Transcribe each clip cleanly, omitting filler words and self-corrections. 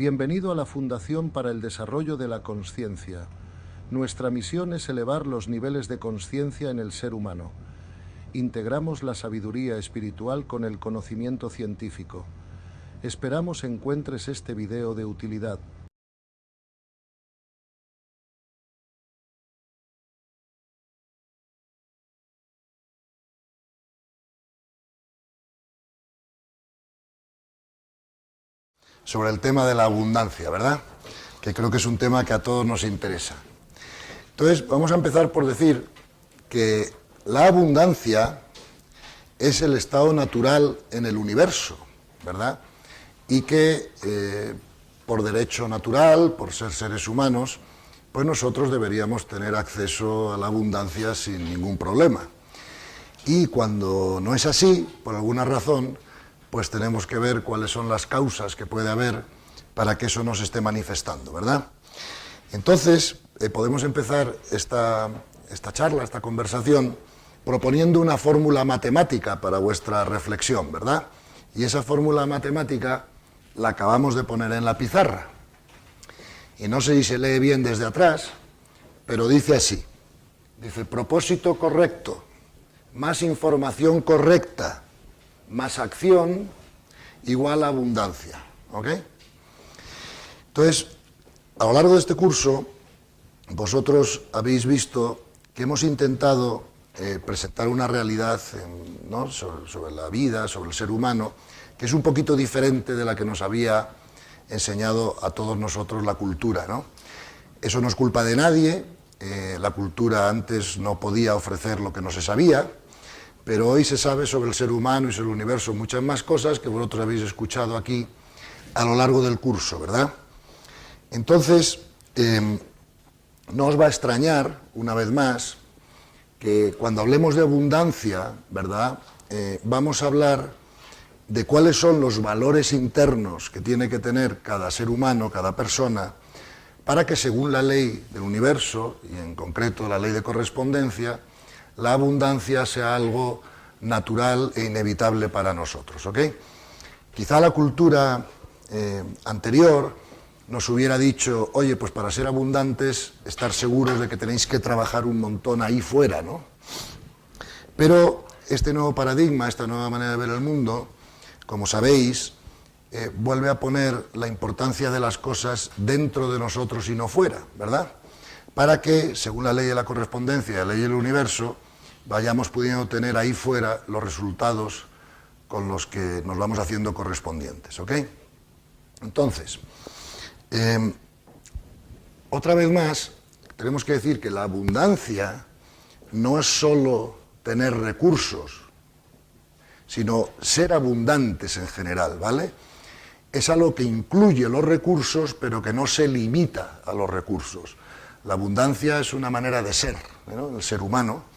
Bienvenido a la Fundación para el Desarrollo de la Consciencia. Nuestra misión es elevar los niveles de consciencia en el ser humano. Integramos la sabiduría espiritual con el conocimiento científico. Esperamos encuentres este video de utilidad. Sobre el tema de la abundancia, ¿verdad? Que creo que es un tema que a todos nos interesa. Entonces, vamos a empezar por decir que la abundancia es el estado natural en el universo, ¿verdad? Y que por derecho natural, por ser seres humanos, pues nosotros deberíamos tener acceso a la abundancia sin ningún problema. Y cuando no es así, por alguna razón, pues tenemos que ver cuáles son las causas que puede haber para que eso no se esté manifestando, ¿verdad? Entonces, podemos empezar esta charla, esta conversación, proponiendo una fórmula matemática para vuestra reflexión, ¿verdad? Y esa fórmula matemática la acabamos de poner en la pizarra. Y no sé si se lee bien desde atrás, pero dice así. Dice, propósito correcto, más información correcta, más acción, igual a abundancia, ¿ok? Entonces, a lo largo de este curso, vosotros habéis visto que hemos intentado presentar una realidad, ¿no?, sobre la vida, sobre el ser humano, que es un poquito diferente de la que nos había enseñado a todos nosotros la cultura, ¿no? Eso no es culpa de nadie, la cultura antes no podía ofrecer lo que no se sabía, pero hoy se sabe sobre el ser humano y sobre el universo muchas más cosas que vosotros habéis escuchado aquí a lo largo del curso, ¿verdad? Entonces, no os va a extrañar, una vez más, que cuando hablemos de abundancia, ¿verdad?, vamos a hablar de cuáles son los valores internos que tiene que tener cada ser humano, cada persona, para que según la ley del universo, y en concreto la ley de correspondencia, la abundancia sea algo natural e inevitable para nosotros, ¿ok? Quizá la cultura anterior nos hubiera dicho, oye, pues para ser abundantes, estar seguros de que tenéis que trabajar un montón ahí fuera, ¿no? Pero este nuevo paradigma, esta nueva manera de ver el mundo, como sabéis, vuelve a poner la importancia de las cosas dentro de nosotros y no fuera, ¿verdad? Para que, según la ley de la correspondencia y la ley del universo, vayamos pudiendo tener ahí fuera los resultados con los que nos vamos haciendo correspondientes, ¿ok? Entonces, otra vez más, tenemos que decir que la abundancia no es solo tener recursos, sino ser abundantes en general, ¿vale? Es algo que incluye los recursos, pero que no se limita a los recursos. La abundancia es una manera de ser, ¿no?, del ser humano,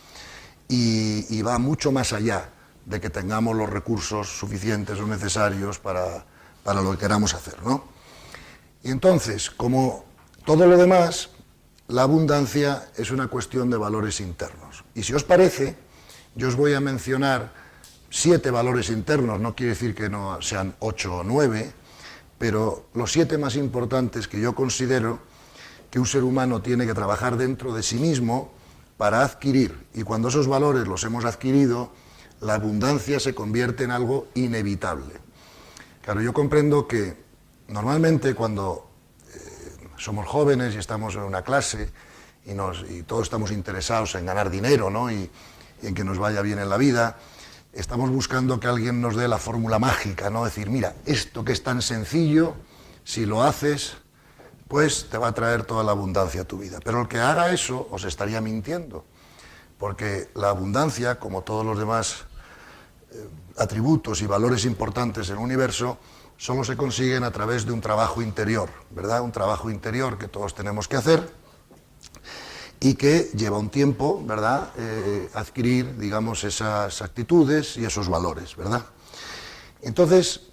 y va mucho más allá de que tengamos los recursos suficientes o necesarios para lo que queramos hacer, ¿no? Y entonces, como todo lo demás, la abundancia es una cuestión de valores internos. Y si os parece, yo os voy a mencionar 7 valores internos, no quiere decir que no sean 8 o 9, pero los 7 más importantes que yo considero que un ser humano tiene que trabajar dentro de sí mismo para adquirir, y cuando esos valores los hemos adquirido, la abundancia se convierte en algo inevitable. Claro, yo comprendo que normalmente cuando somos jóvenes y estamos en una clase y todos estamos interesados en ganar dinero, ¿no?, y en que nos vaya bien en la vida, estamos buscando que alguien nos dé la fórmula mágica, ¿no? Decir, mira, esto que es tan sencillo, si lo haces, pues te va a traer toda la abundancia a tu vida. Pero el que haga eso os estaría mintiendo, porque la abundancia, como todos los demás atributos y valores importantes en el universo, solo se consiguen a través de un trabajo interior, ¿verdad? Un trabajo interior que todos tenemos que hacer y que lleva un tiempo, ¿verdad?, adquirir, digamos, esas actitudes y esos valores, ¿verdad? Entonces,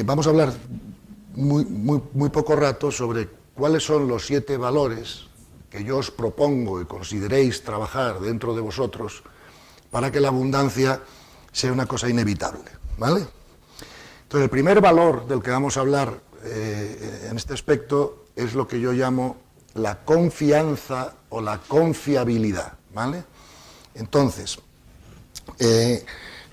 vamos a hablar muy poco rato sobre cuáles son los 7 valores que yo os propongo y consideréis trabajar dentro de vosotros para que la abundancia sea una cosa inevitable, ¿vale? Entonces, el primer valor del que vamos a hablar en este aspecto es lo que yo llamo la confianza o la confiabilidad, ¿vale? Entonces,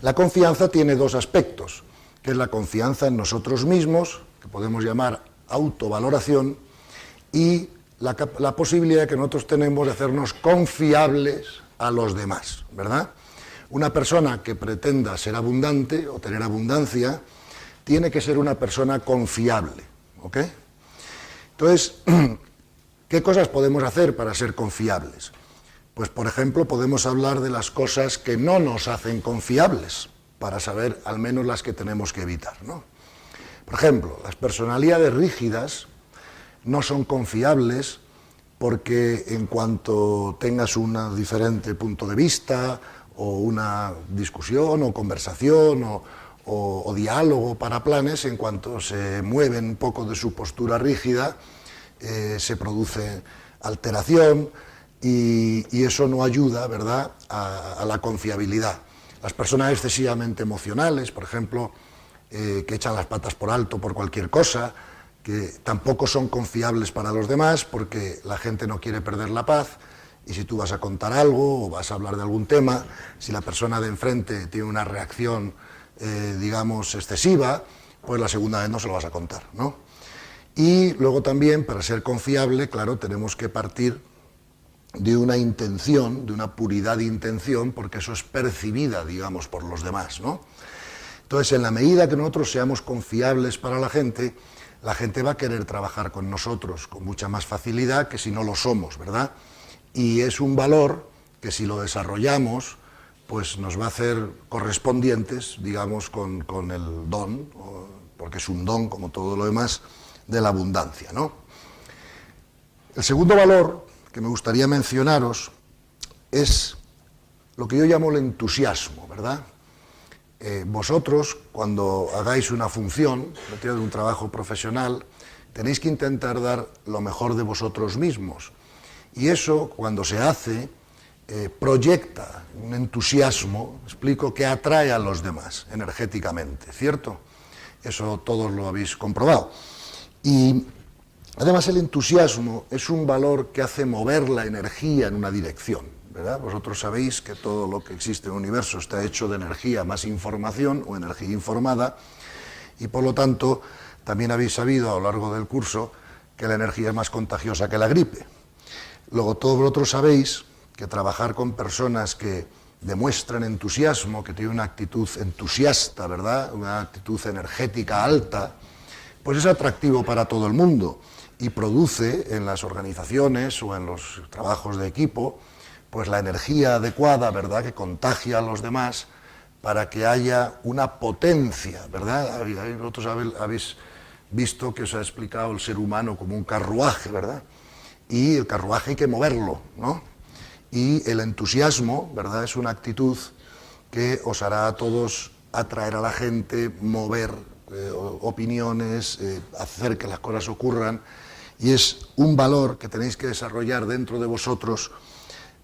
la confianza tiene dos aspectos, que es la confianza en nosotros mismos, que podemos llamar autovaloración, y la posibilidad que nosotros tenemos de hacernos confiables a los demás, ¿verdad? Una persona que pretenda ser abundante o tener abundancia tiene que ser una persona confiable, ¿ok? Entonces, ¿qué cosas podemos hacer para ser confiables? Pues, por ejemplo, podemos hablar de las cosas que no nos hacen confiables, para saber al menos las que tenemos que evitar, ¿no? Por ejemplo, las personalidades rígidas no son confiables porque en cuanto tengas un diferente punto de vista o una discusión o conversación o diálogo para planes, en cuanto se mueven un poco de su postura rígida, se produce alteración y eso no ayuda, ¿verdad?, a la confiabilidad. Las personas excesivamente emocionales, por ejemplo, que echan las patas por alto por cualquier cosa, que tampoco son confiables para los demás porque la gente no quiere perder la paz, y si tú vas a contar algo o vas a hablar de algún tema, si la persona de enfrente tiene una reacción, digamos, excesiva, pues la segunda vez no se lo vas a contar, ¿no? Y luego también, para ser confiable, claro, tenemos que partir de una intención, de una puridad de intención, porque eso es percibida, digamos, por los demás, ¿no? Entonces, en la medida que nosotros seamos confiables para la gente va a querer trabajar con nosotros con mucha más facilidad que si no lo somos, ¿verdad? Y es un valor que si lo desarrollamos, pues nos va a hacer correspondientes, digamos, con el don, porque es un don, como todo lo demás, de la abundancia, ¿no? El segundo valor que me gustaría mencionaros es lo que yo llamo el entusiasmo, ¿verdad? Vosotros, cuando hagáis una función, de un trabajo profesional, tenéis que intentar dar lo mejor de vosotros mismos. Y eso, cuando se hace, proyecta un entusiasmo, explico, que atrae a los demás energéticamente, ¿cierto? Eso todos lo habéis comprobado. Y además el entusiasmo es un valor que hace mover la energía en una dirección, ¿verdad? Vosotros sabéis que todo lo que existe en el universo está hecho de energía más información o energía informada, y por lo tanto también habéis sabido a lo largo del curso que la energía es más contagiosa que la gripe. Luego todos vosotros sabéis que trabajar con personas que demuestran entusiasmo, que tienen una actitud entusiasta, ¿verdad?, una actitud energética alta, pues es atractivo para todo el mundo y produce en las organizaciones o en los trabajos de equipo pues la energía adecuada, ¿verdad?, que contagia a los demás para que haya una potencia, ¿verdad? Vosotros habéis visto que os ha explicado el ser humano como un carruaje, ¿verdad? Y el carruaje hay que moverlo, ¿no? Y el entusiasmo, ¿verdad?, es una actitud que os hará a todos atraer a la gente, mover opiniones, hacer que las cosas ocurran, y es un valor que tenéis que desarrollar dentro de vosotros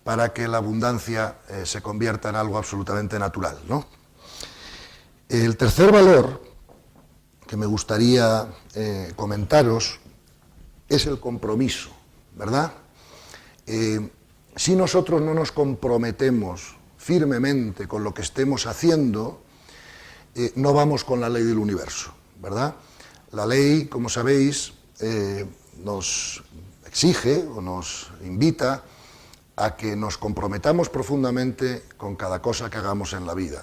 para que la abundancia se convierta en algo absolutamente natural, ¿no? El tercer valor que me gustaría comentaros es el compromiso, ¿verdad? Si nosotros no nos comprometemos firmemente con lo que estemos haciendo, no vamos con la ley del universo, ¿verdad? La ley, como sabéis, nos exige o nos invita a que nos comprometamos profundamente con cada cosa que hagamos en la vida.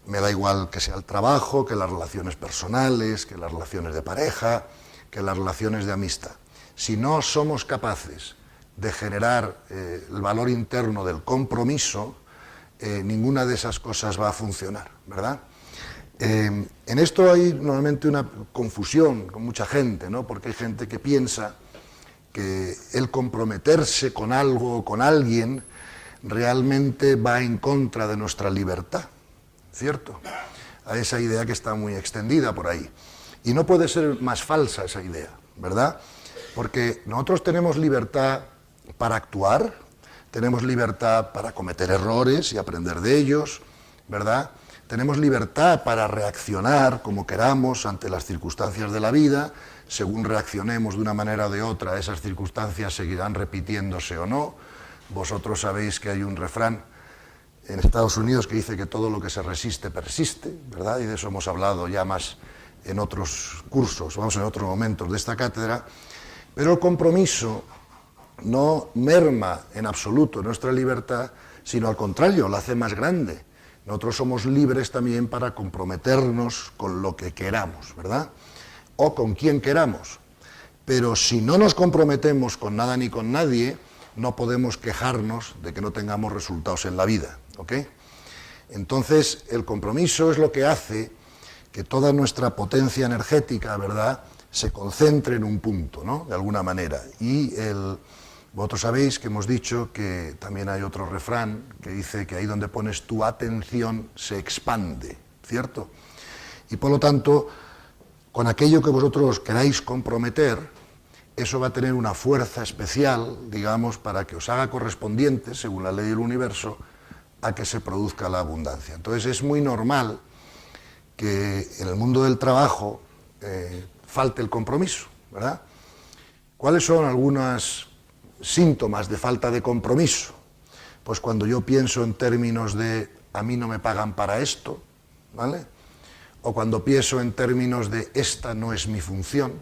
Me da igual que sea el trabajo, que las relaciones personales, que las relaciones de pareja, que las relaciones de amistad. Si no somos capaces de generar el valor interno del compromiso, ninguna de esas cosas va a funcionar, ¿verdad? En esto hay normalmente una confusión con mucha gente, ¿no? Porque hay gente que piensa que el comprometerse con algo o con alguien realmente va en contra de nuestra libertad, ¿cierto? A esa idea que está muy extendida por ahí. Y no puede ser más falsa esa idea, ¿verdad? Porque nosotros tenemos libertad para actuar, tenemos libertad para cometer errores y aprender de ellos, ¿verdad? tenemos libertad para reaccionar como queramos ante las circunstancias de la vida. Según reaccionemos de una manera o de otra, esas circunstancias seguirán repitiéndose o no. Vosotros sabéis que hay un refrán en Estados Unidos que dice que todo lo que se resiste persiste, ¿verdad? Y de eso hemos hablado ya más en otros cursos, vamos, en otros momentos de esta cátedra. Pero el compromiso no merma en absoluto nuestra libertad, sino al contrario, la hace más grande. Nosotros somos libres también para comprometernos con lo que queramos, ¿verdad? O con quien queramos. Pero si no nos comprometemos con nada ni con nadie, no podemos quejarnos de que no tengamos resultados en la vida, ¿ok? Entonces, el compromiso es lo que hace que toda nuestra potencia energética, ¿verdad?, se concentre en un punto, ¿no?, de alguna manera. Y vosotros sabéis que hemos dicho que también hay otro refrán que dice que ahí donde pones tu atención se expande, ¿cierto? Y por lo tanto, con aquello que vosotros queráis comprometer, eso va a tener una fuerza especial, digamos, para que os haga correspondiente, según la ley del universo, a que se produzca la abundancia. Entonces es muy normal que en el mundo del trabajo falte el compromiso, ¿verdad? ¿Cuáles son algunos síntomas de falta de compromiso? Pues cuando yo pienso en términos de a mí no me pagan para esto, ¿vale? O cuando pienso en términos de esta no es mi función,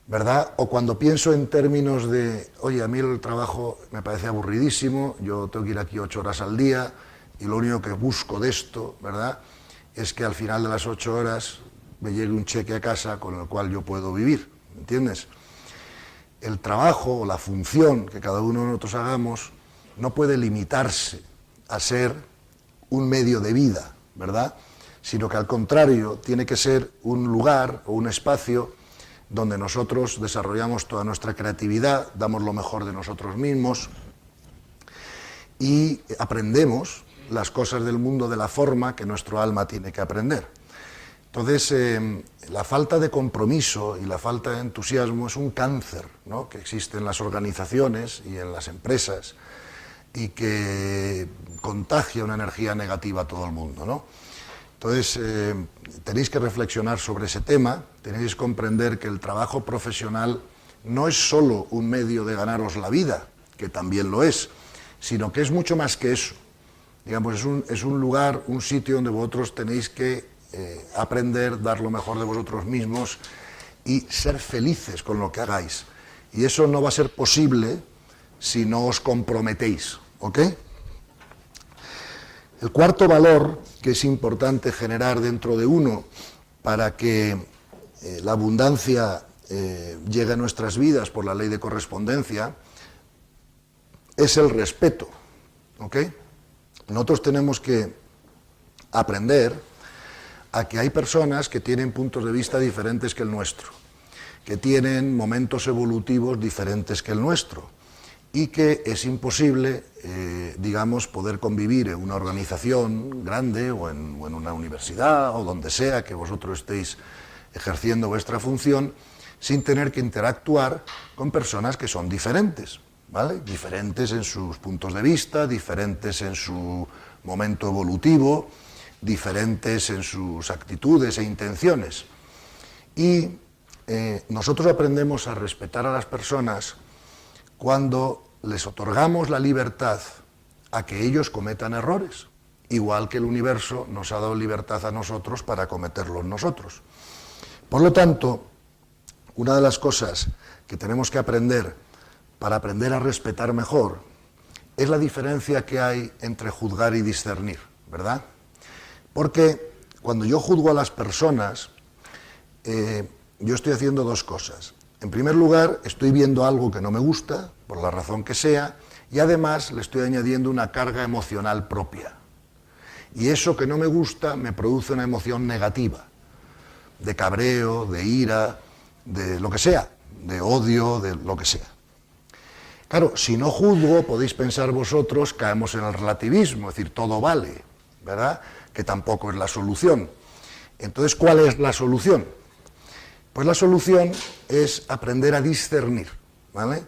¿verdad? O cuando pienso en términos de, oye, a mí el trabajo me parece aburridísimo, yo tengo que ir aquí 8 horas al día y lo único que busco de esto, ¿verdad?, es que al final de las 8 horas me llegue un cheque a casa con el cual yo puedo vivir, ¿entiendes? El trabajo o la función que cada uno de nosotros hagamos no puede limitarse a ser un medio de vida, ¿verdad?, sino que al contrario tiene que ser un lugar o un espacio donde nosotros desarrollamos toda nuestra creatividad, damos lo mejor de nosotros mismos y aprendemos las cosas del mundo de la forma que nuestro alma tiene que aprender. Entonces, la falta de compromiso y la falta de entusiasmo es un cáncer, ¿no?, que existe en las organizaciones y en las empresas y que contagia una energía negativa a todo el mundo, ¿no? Entonces, tenéis que reflexionar sobre ese tema, tenéis que comprender que el trabajo profesional no es solo un medio de ganaros la vida, que también lo es, sino que es mucho más que eso. Digamos, es un lugar, un sitio donde vosotros tenéis que aprender, dar lo mejor de vosotros mismos y ser felices con lo que hagáis. Y eso no va a ser posible si no os comprometéis, ¿ok? El cuarto valor que es importante generar dentro de uno para que la abundancia llegue a nuestras vidas por la ley de correspondencia es el respeto, ¿ok? Nosotros tenemos que aprender a que hay personas que tienen puntos de vista diferentes que el nuestro, que tienen momentos evolutivos diferentes que el nuestro y que es imposible, digamos, poder convivir en una organización grande o en una universidad o donde sea que vosotros estéis ejerciendo vuestra función sin tener que interactuar con personas que son diferentes, ¿vale? Diferentes en sus puntos de vista, diferentes en su momento evolutivo, diferentes en sus actitudes e intenciones. Y nosotros aprendemos a respetar a las personas cuando les otorgamos la libertad a que ellos cometan errores, igual que el universo nos ha dado libertad a nosotros para cometerlos nosotros. Por lo tanto, una de las cosas que tenemos que aprender para aprender a respetar mejor es la diferencia que hay entre juzgar y discernir, ¿verdad? Porque cuando yo juzgo a las personas, yo estoy haciendo dos cosas. En primer lugar, estoy viendo algo que no me gusta, por la razón que sea, y además le estoy añadiendo una carga emocional propia. Y eso que no me gusta me produce una emoción negativa, de cabreo, de ira, de lo que sea, de odio, de lo que sea. Claro, si no juzgo, podéis pensar vosotros, caemos en el relativismo, es decir, todo vale, ¿verdad?, que tampoco es la solución. Entonces, ¿cuál es la solución? Pues la solución es aprender a discernir, ¿vale?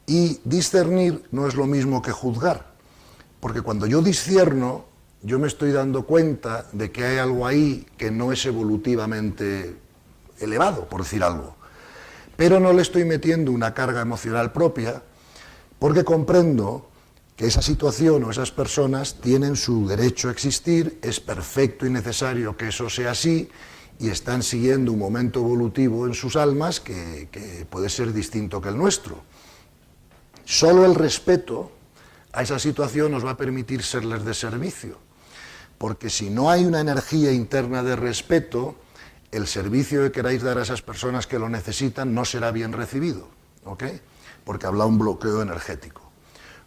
Y discernir no es lo mismo que juzgar, porque cuando yo discierno, yo me estoy dando cuenta de que hay algo ahí que no es evolutivamente elevado, por decir algo. Pero no le estoy metiendo una carga emocional propia porque comprendo que esa situación o esas personas tienen su derecho a existir, es perfecto y necesario que eso sea así, y están siguiendo un momento evolutivo en sus almas que puede ser distinto que el nuestro. Solo el respeto a esa situación nos va a permitir serles de servicio, porque si no hay una energía interna de respeto, el servicio que queráis dar a esas personas que lo necesitan no será bien recibido, ¿ok? Porque habrá un bloqueo energético.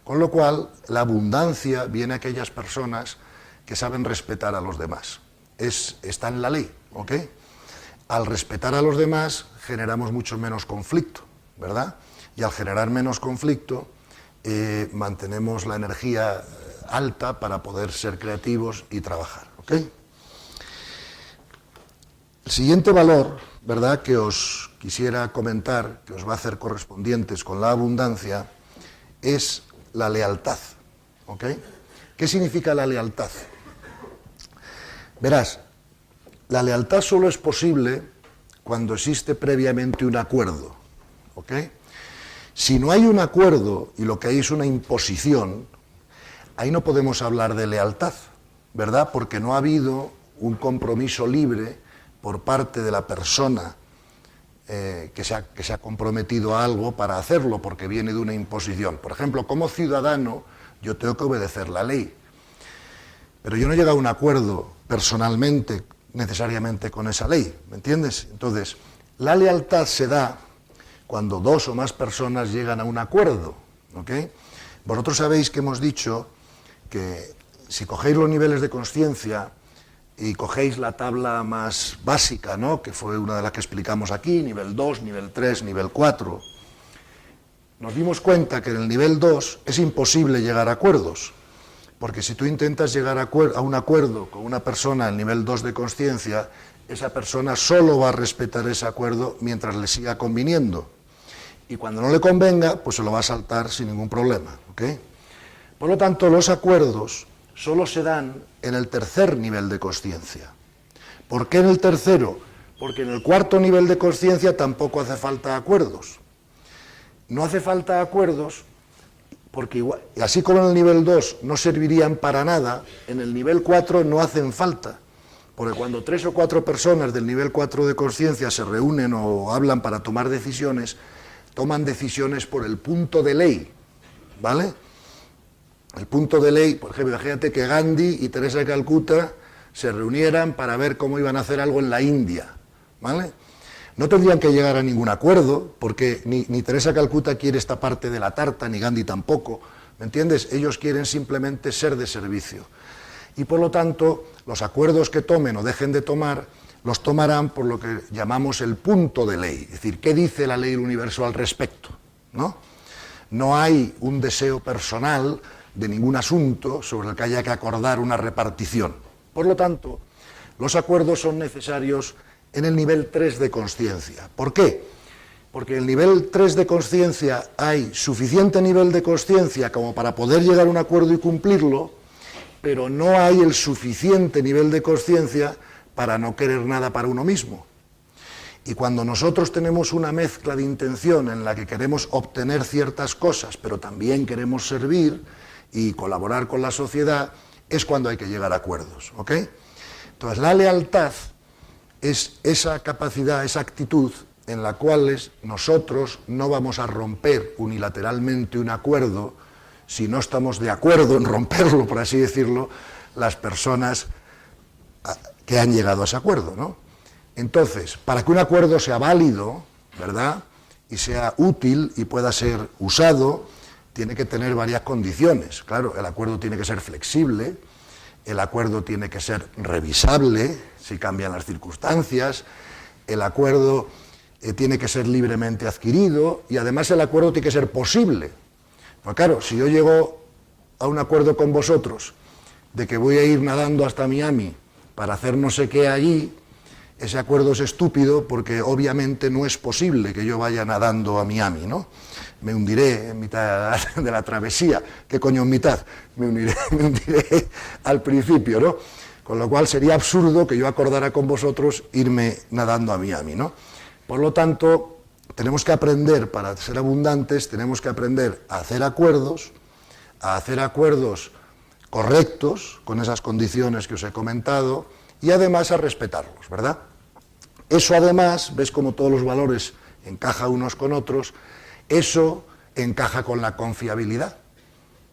Con lo cual, la abundancia viene a aquellas personas que saben respetar a los demás. Está en la ley, ¿ok? Al respetar a los demás, generamos mucho menos conflicto, ¿verdad? Y al generar menos conflicto, mantenemos la energía alta para poder ser creativos y trabajar, ¿ok? El siguiente valor, ¿verdad?, que os quisiera comentar, que os va a hacer correspondientes con la abundancia, es la lealtad, ¿ok? ¿Qué significa la lealtad? Verás, la lealtad solo es posible cuando existe previamente un acuerdo, ¿ok? Si no hay un acuerdo y lo que hay es una imposición, ahí no podemos hablar de lealtad, ¿verdad? Porque no ha habido un compromiso libre por parte de la persona que se ha comprometido a algo para hacerlo, porque viene de una imposición. Por ejemplo, como ciudadano, yo tengo que obedecer la ley, pero yo no he llegado a un acuerdo personalmente, necesariamente con esa ley, ¿me entiendes? Entonces, la lealtad se da cuando dos o más personas llegan a un acuerdo, ¿ok? Vosotros sabéis que hemos dicho que si cogéis los niveles de consciencia y cogéis la tabla más básica, ¿no?, que fue una de las que explicamos aquí, nivel 2, nivel 3, nivel 4, nos dimos cuenta que en el nivel 2 es imposible llegar a acuerdos, porque si tú intentas llegar a un acuerdo con una persona en nivel 2 de consciencia, esa persona solo va a respetar ese acuerdo mientras le siga conviniendo, y cuando no le convenga, pues se lo va a saltar sin ningún problema, ¿ok? Por lo tanto, los acuerdos solo se dan en el tercer nivel de consciencia. ¿Por qué en el tercero? Porque en el cuarto nivel de consciencia tampoco hace falta acuerdos. No hace falta acuerdos porque igual, así como en el nivel 2 no servirían para nada, en el nivel 4 no hacen falta. Porque cuando 3 o 4 personas del nivel 4 de consciencia se reúnen o hablan para tomar decisiones, toman decisiones por el punto de ley, ¿vale? El punto de ley, por ejemplo, imagínate que Gandhi y Teresa de Calcuta se reunieran para ver cómo iban a hacer algo en la India, ¿vale? No tendrían que llegar a ningún acuerdo, porque ni Teresa de Calcuta quiere esta parte de la tarta, ni Gandhi tampoco, ¿me entiendes? Ellos quieren simplemente ser de servicio. Y por lo tanto, los acuerdos que tomen o dejen de tomar, los tomarán por lo que llamamos el punto de ley, es decir, ¿qué dice la ley del universo al respecto?, ¿no? No hay un deseo personal de ningún asunto sobre el que haya que acordar una repartición. Por lo tanto, los acuerdos son necesarios en el nivel 3 de consciencia. ¿Por qué? Porque en el nivel 3 de consciencia hay suficiente nivel de consciencia como para poder llegar a un acuerdo y cumplirlo, pero no hay el suficiente nivel de consciencia para no querer nada para uno mismo. Y cuando nosotros tenemos una mezcla de intención en la que queremos obtener ciertas cosas, pero también queremos servir y colaborar con la sociedad, es cuando hay que llegar a acuerdos, ¿ok? Entonces, la lealtad es esa capacidad, esa actitud en la cual nosotros no vamos a romper unilateralmente un acuerdo si no estamos de acuerdo en romperlo, por así decirlo, las personas que han llegado a ese acuerdo, ¿no? Entonces, para que un acuerdo sea válido, ¿verdad?, y sea útil y pueda ser usado, tiene que tener varias condiciones. Claro, el acuerdo tiene que ser flexible, el acuerdo tiene que ser revisable si cambian las circunstancias, el acuerdo tiene que ser libremente adquirido y además el acuerdo tiene que ser posible. Pues claro, si yo llego a un acuerdo con vosotros de que voy a ir nadando hasta Miami para hacer no sé qué allí, ese acuerdo es estúpido porque obviamente no es posible que yo vaya nadando a Miami, ¿no? Me hundiré en mitad de la travesía. ¿Qué coño en mitad? Me hundiré al principio, ¿no? Con lo cual sería absurdo que yo acordara con vosotros irme nadando a Miami, ¿no? Por lo tanto, tenemos que aprender, para ser abundantes, tenemos que aprender a hacer acuerdos correctos, con esas condiciones que os he comentado, y además a respetarlos, ¿verdad? Eso además, ves cómo todos los valores encajan unos con otros, eso encaja con la confiabilidad.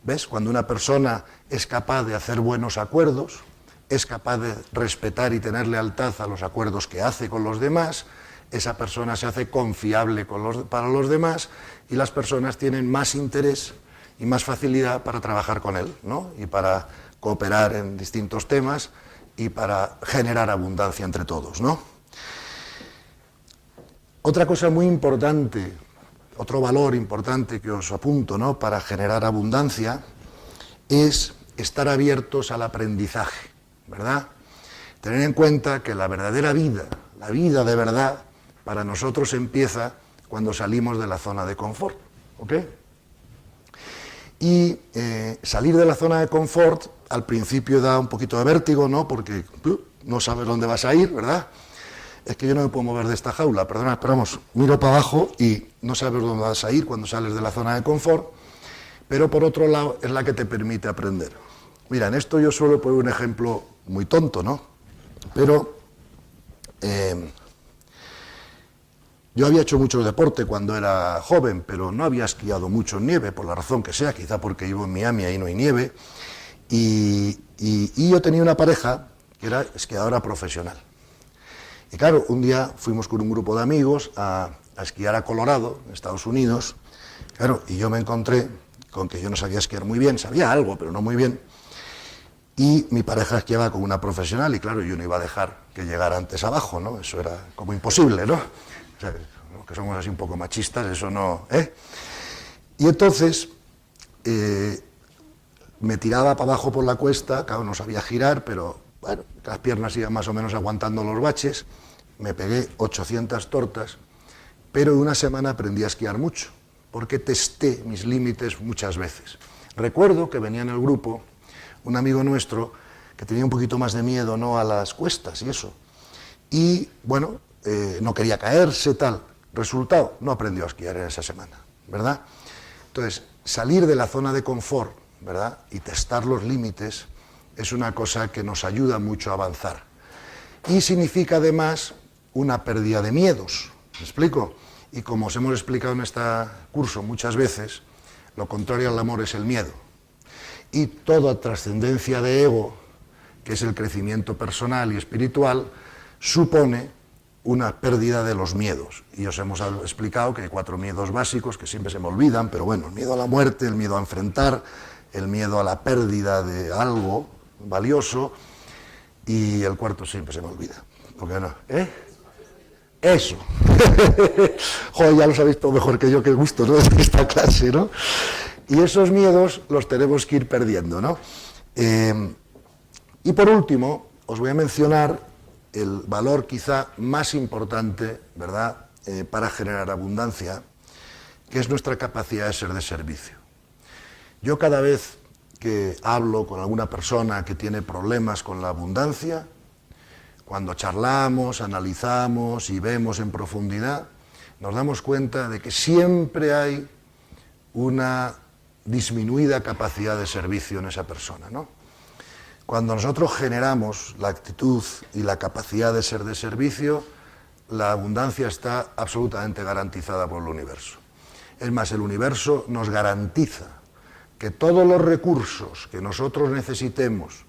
¿Ves? Cuando una persona es capaz de hacer buenos acuerdos, es capaz de respetar y tener lealtad a los acuerdos que hace con los demás, esa persona se hace confiable para los demás y las personas tienen más interés y más facilidad para trabajar con él, ¿no? Y para cooperar en distintos temas y para generar abundancia entre todos, ¿no? Otra cosa muy importante, otro valor importante que os apunto, ¿no?, para generar abundancia, es estar abiertos al aprendizaje, ¿verdad? Tener en cuenta que la verdadera vida, la vida de verdad, para nosotros empieza cuando salimos de la zona de confort, ¿ok? Y salir de la zona de confort al principio da un poquito de vértigo, ¿no? Porque no sabes dónde vas a ir, ¿verdad? Es que yo no me puedo mover de esta jaula, perdona, esperamos, miro para abajo y no sabes dónde vas a ir cuando sales de la zona de confort, pero por otro lado es la que te permite aprender. Mira, en esto yo suelo poner un ejemplo muy tonto, ¿no? Pero yo había hecho mucho deporte cuando era joven, pero no había esquiado mucho en nieve, por la razón que sea, quizá porque vivo en Miami, ahí no hay nieve, y yo tenía una pareja que era esquiadora profesional. Y claro, un día fuimos con un grupo de amigos a esquiar a Colorado, en Estados Unidos, claro, y yo me encontré con que yo no sabía esquiar muy bien, sabía algo, pero no muy bien, y mi pareja esquiaba con una profesional, y claro, yo no iba a dejar que llegara antes abajo, ¿no? Eso era como imposible, ¿no? O sea, que somos así un poco machistas, eso no, ¿eh? Y entonces me tiraba para abajo por la cuesta, claro, no sabía girar, pero bueno, las piernas iban más o menos aguantando los baches, me pegué 800 tortas, pero en una semana aprendí a esquiar mucho, porque testé mis límites muchas veces. Recuerdo que venía en el grupo un amigo nuestro que tenía un poquito más de miedo, ¿no?, a las cuestas y eso, y bueno, no quería caerse, tal. Resultado, no aprendió a esquiar en esa semana, ¿verdad? Entonces, salir de la zona de confort, ¿verdad?, y testar los límites es una cosa que nos ayuda mucho a avanzar. Y significa además una pérdida de miedos, ¿me explico? Y como os hemos explicado en este curso muchas veces, lo contrario al amor es el miedo. Y toda trascendencia de ego, que es el crecimiento personal y espiritual, supone una pérdida de los miedos. Y os hemos explicado que hay 4 miedos básicos que siempre se me olvidan, pero bueno, el miedo a la muerte, el miedo a enfrentar, el miedo a la pérdida de algo valioso, y el cuarto siempre se me olvida. ¿Por qué no? ¿Eh? Eso. Joder, ya lo sabéis todo mejor que yo, qué gusto, ¿no?, de esta clase, ¿no? Y esos miedos los tenemos que ir perdiendo, ¿no? Y por último, os voy a mencionar el valor quizá más importante, ¿verdad?, para generar abundancia, que es nuestra capacidad de ser de servicio. Yo cada vez que hablo con alguna persona que tiene problemas con la abundancia, cuando charlamos, analizamos y vemos en profundidad, nos damos cuenta de que siempre hay una disminuida capacidad de servicio en esa persona, ¿no? Cuando nosotros generamos la actitud y la capacidad de ser de servicio, la abundancia está absolutamente garantizada por el universo. Es más, el universo nos garantiza que todos los recursos que nosotros necesitemos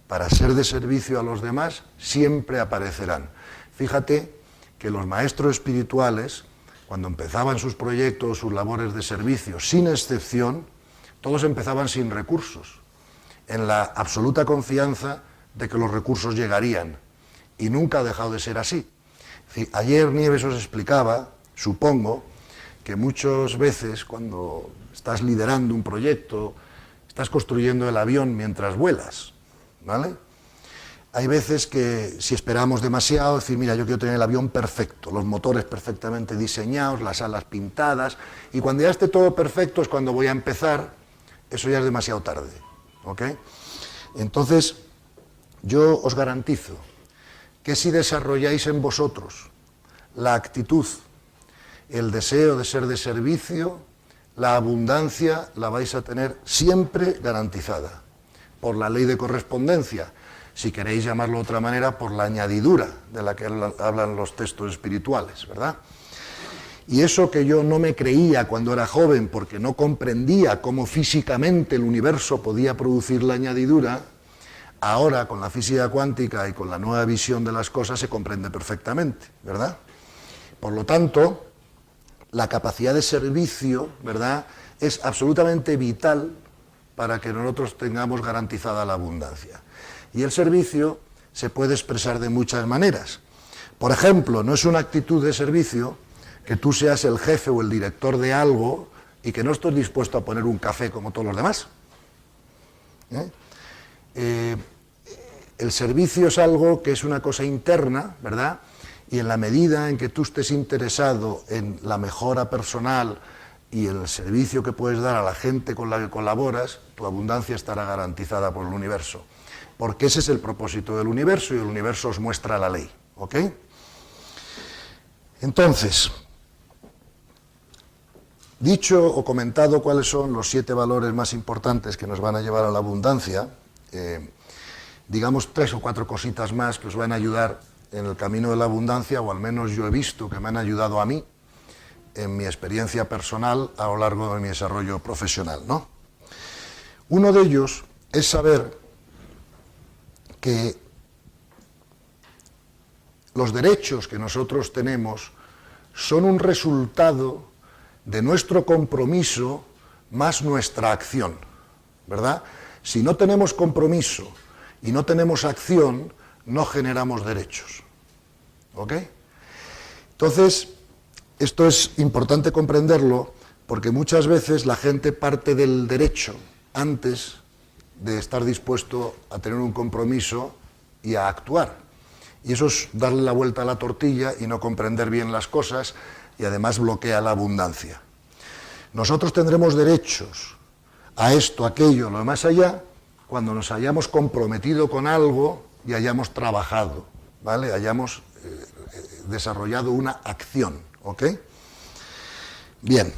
para ser de servicio a los demás siempre aparecerán. Fíjate que los maestros espirituales, cuando empezaban sus proyectos, sus labores de servicio, sin excepción, todos empezaban sin recursos, en la absoluta confianza de que los recursos llegarían, y nunca ha dejado de ser así. Ayer Nieves os explicaba, supongo, que muchas veces cuando estás liderando un proyecto, estás construyendo el avión mientras vuelas, ¿vale? hay veces que si esperamos demasiado, decir, mira, yo quiero tener el avión perfecto, los motores perfectamente diseñados, las alas pintadas, y cuando ya esté todo perfecto es cuando voy a empezar, eso ya es demasiado tarde, ¿ok? Entonces, yo os garantizo que si desarrolláis en vosotros la actitud, el deseo de ser de servicio, la abundancia la vais a tener siempre garantizada, por la ley de correspondencia, si queréis llamarlo de otra manera, por la añadidura de la que hablan los textos espirituales, ¿verdad? Y eso que yo no me creía cuando era joven, porque no comprendía cómo físicamente el universo podía producir la añadidura, ahora con la física cuántica y con la nueva visión de las cosas se comprende perfectamente, ¿verdad? Por lo tanto, la capacidad de servicio, ¿verdad?, es absolutamente vital para que nosotros tengamos garantizada la abundancia. Y el servicio se puede expresar de muchas maneras. Por ejemplo, no es una actitud de servicio que tú seas el jefe o el director de algo y que no estés dispuesto a poner un café como todos los demás. El servicio es algo que es una cosa interna, ¿verdad? Y en la medida en que tú estés interesado en la mejora personal y en el servicio que puedes dar a la gente con la que colaboras, tu abundancia estará garantizada por el universo. Porque ese es el propósito del universo y el universo os muestra la ley, ¿ok? Entonces, dicho o comentado cuáles son los 7 valores más importantes que nos van a llevar a la abundancia, digamos 3 o 4 cositas más que os van a ayudar en el camino de la abundancia, o al menos yo he visto que me han ayudado a mí en mi experiencia personal a lo largo de mi desarrollo profesional, ¿no? Uno de ellos es saber que los derechos que nosotros tenemos son un resultado de nuestro compromiso más nuestra acción, ¿verdad? Si no tenemos compromiso y no tenemos acción, no generamos derechos, ¿ok? Entonces, esto es importante comprenderlo porque muchas veces la gente parte del derecho antes de estar dispuesto a tener un compromiso y a actuar. Y eso es darle la vuelta a la tortilla y no comprender bien las cosas y además bloquea la abundancia. Nosotros tendremos derechos a esto, aquello, lo más allá, cuando nos hayamos comprometido con algo y hayamos trabajado, ¿vale? Hayamos desarrollado una acción, ¿ok? Bien.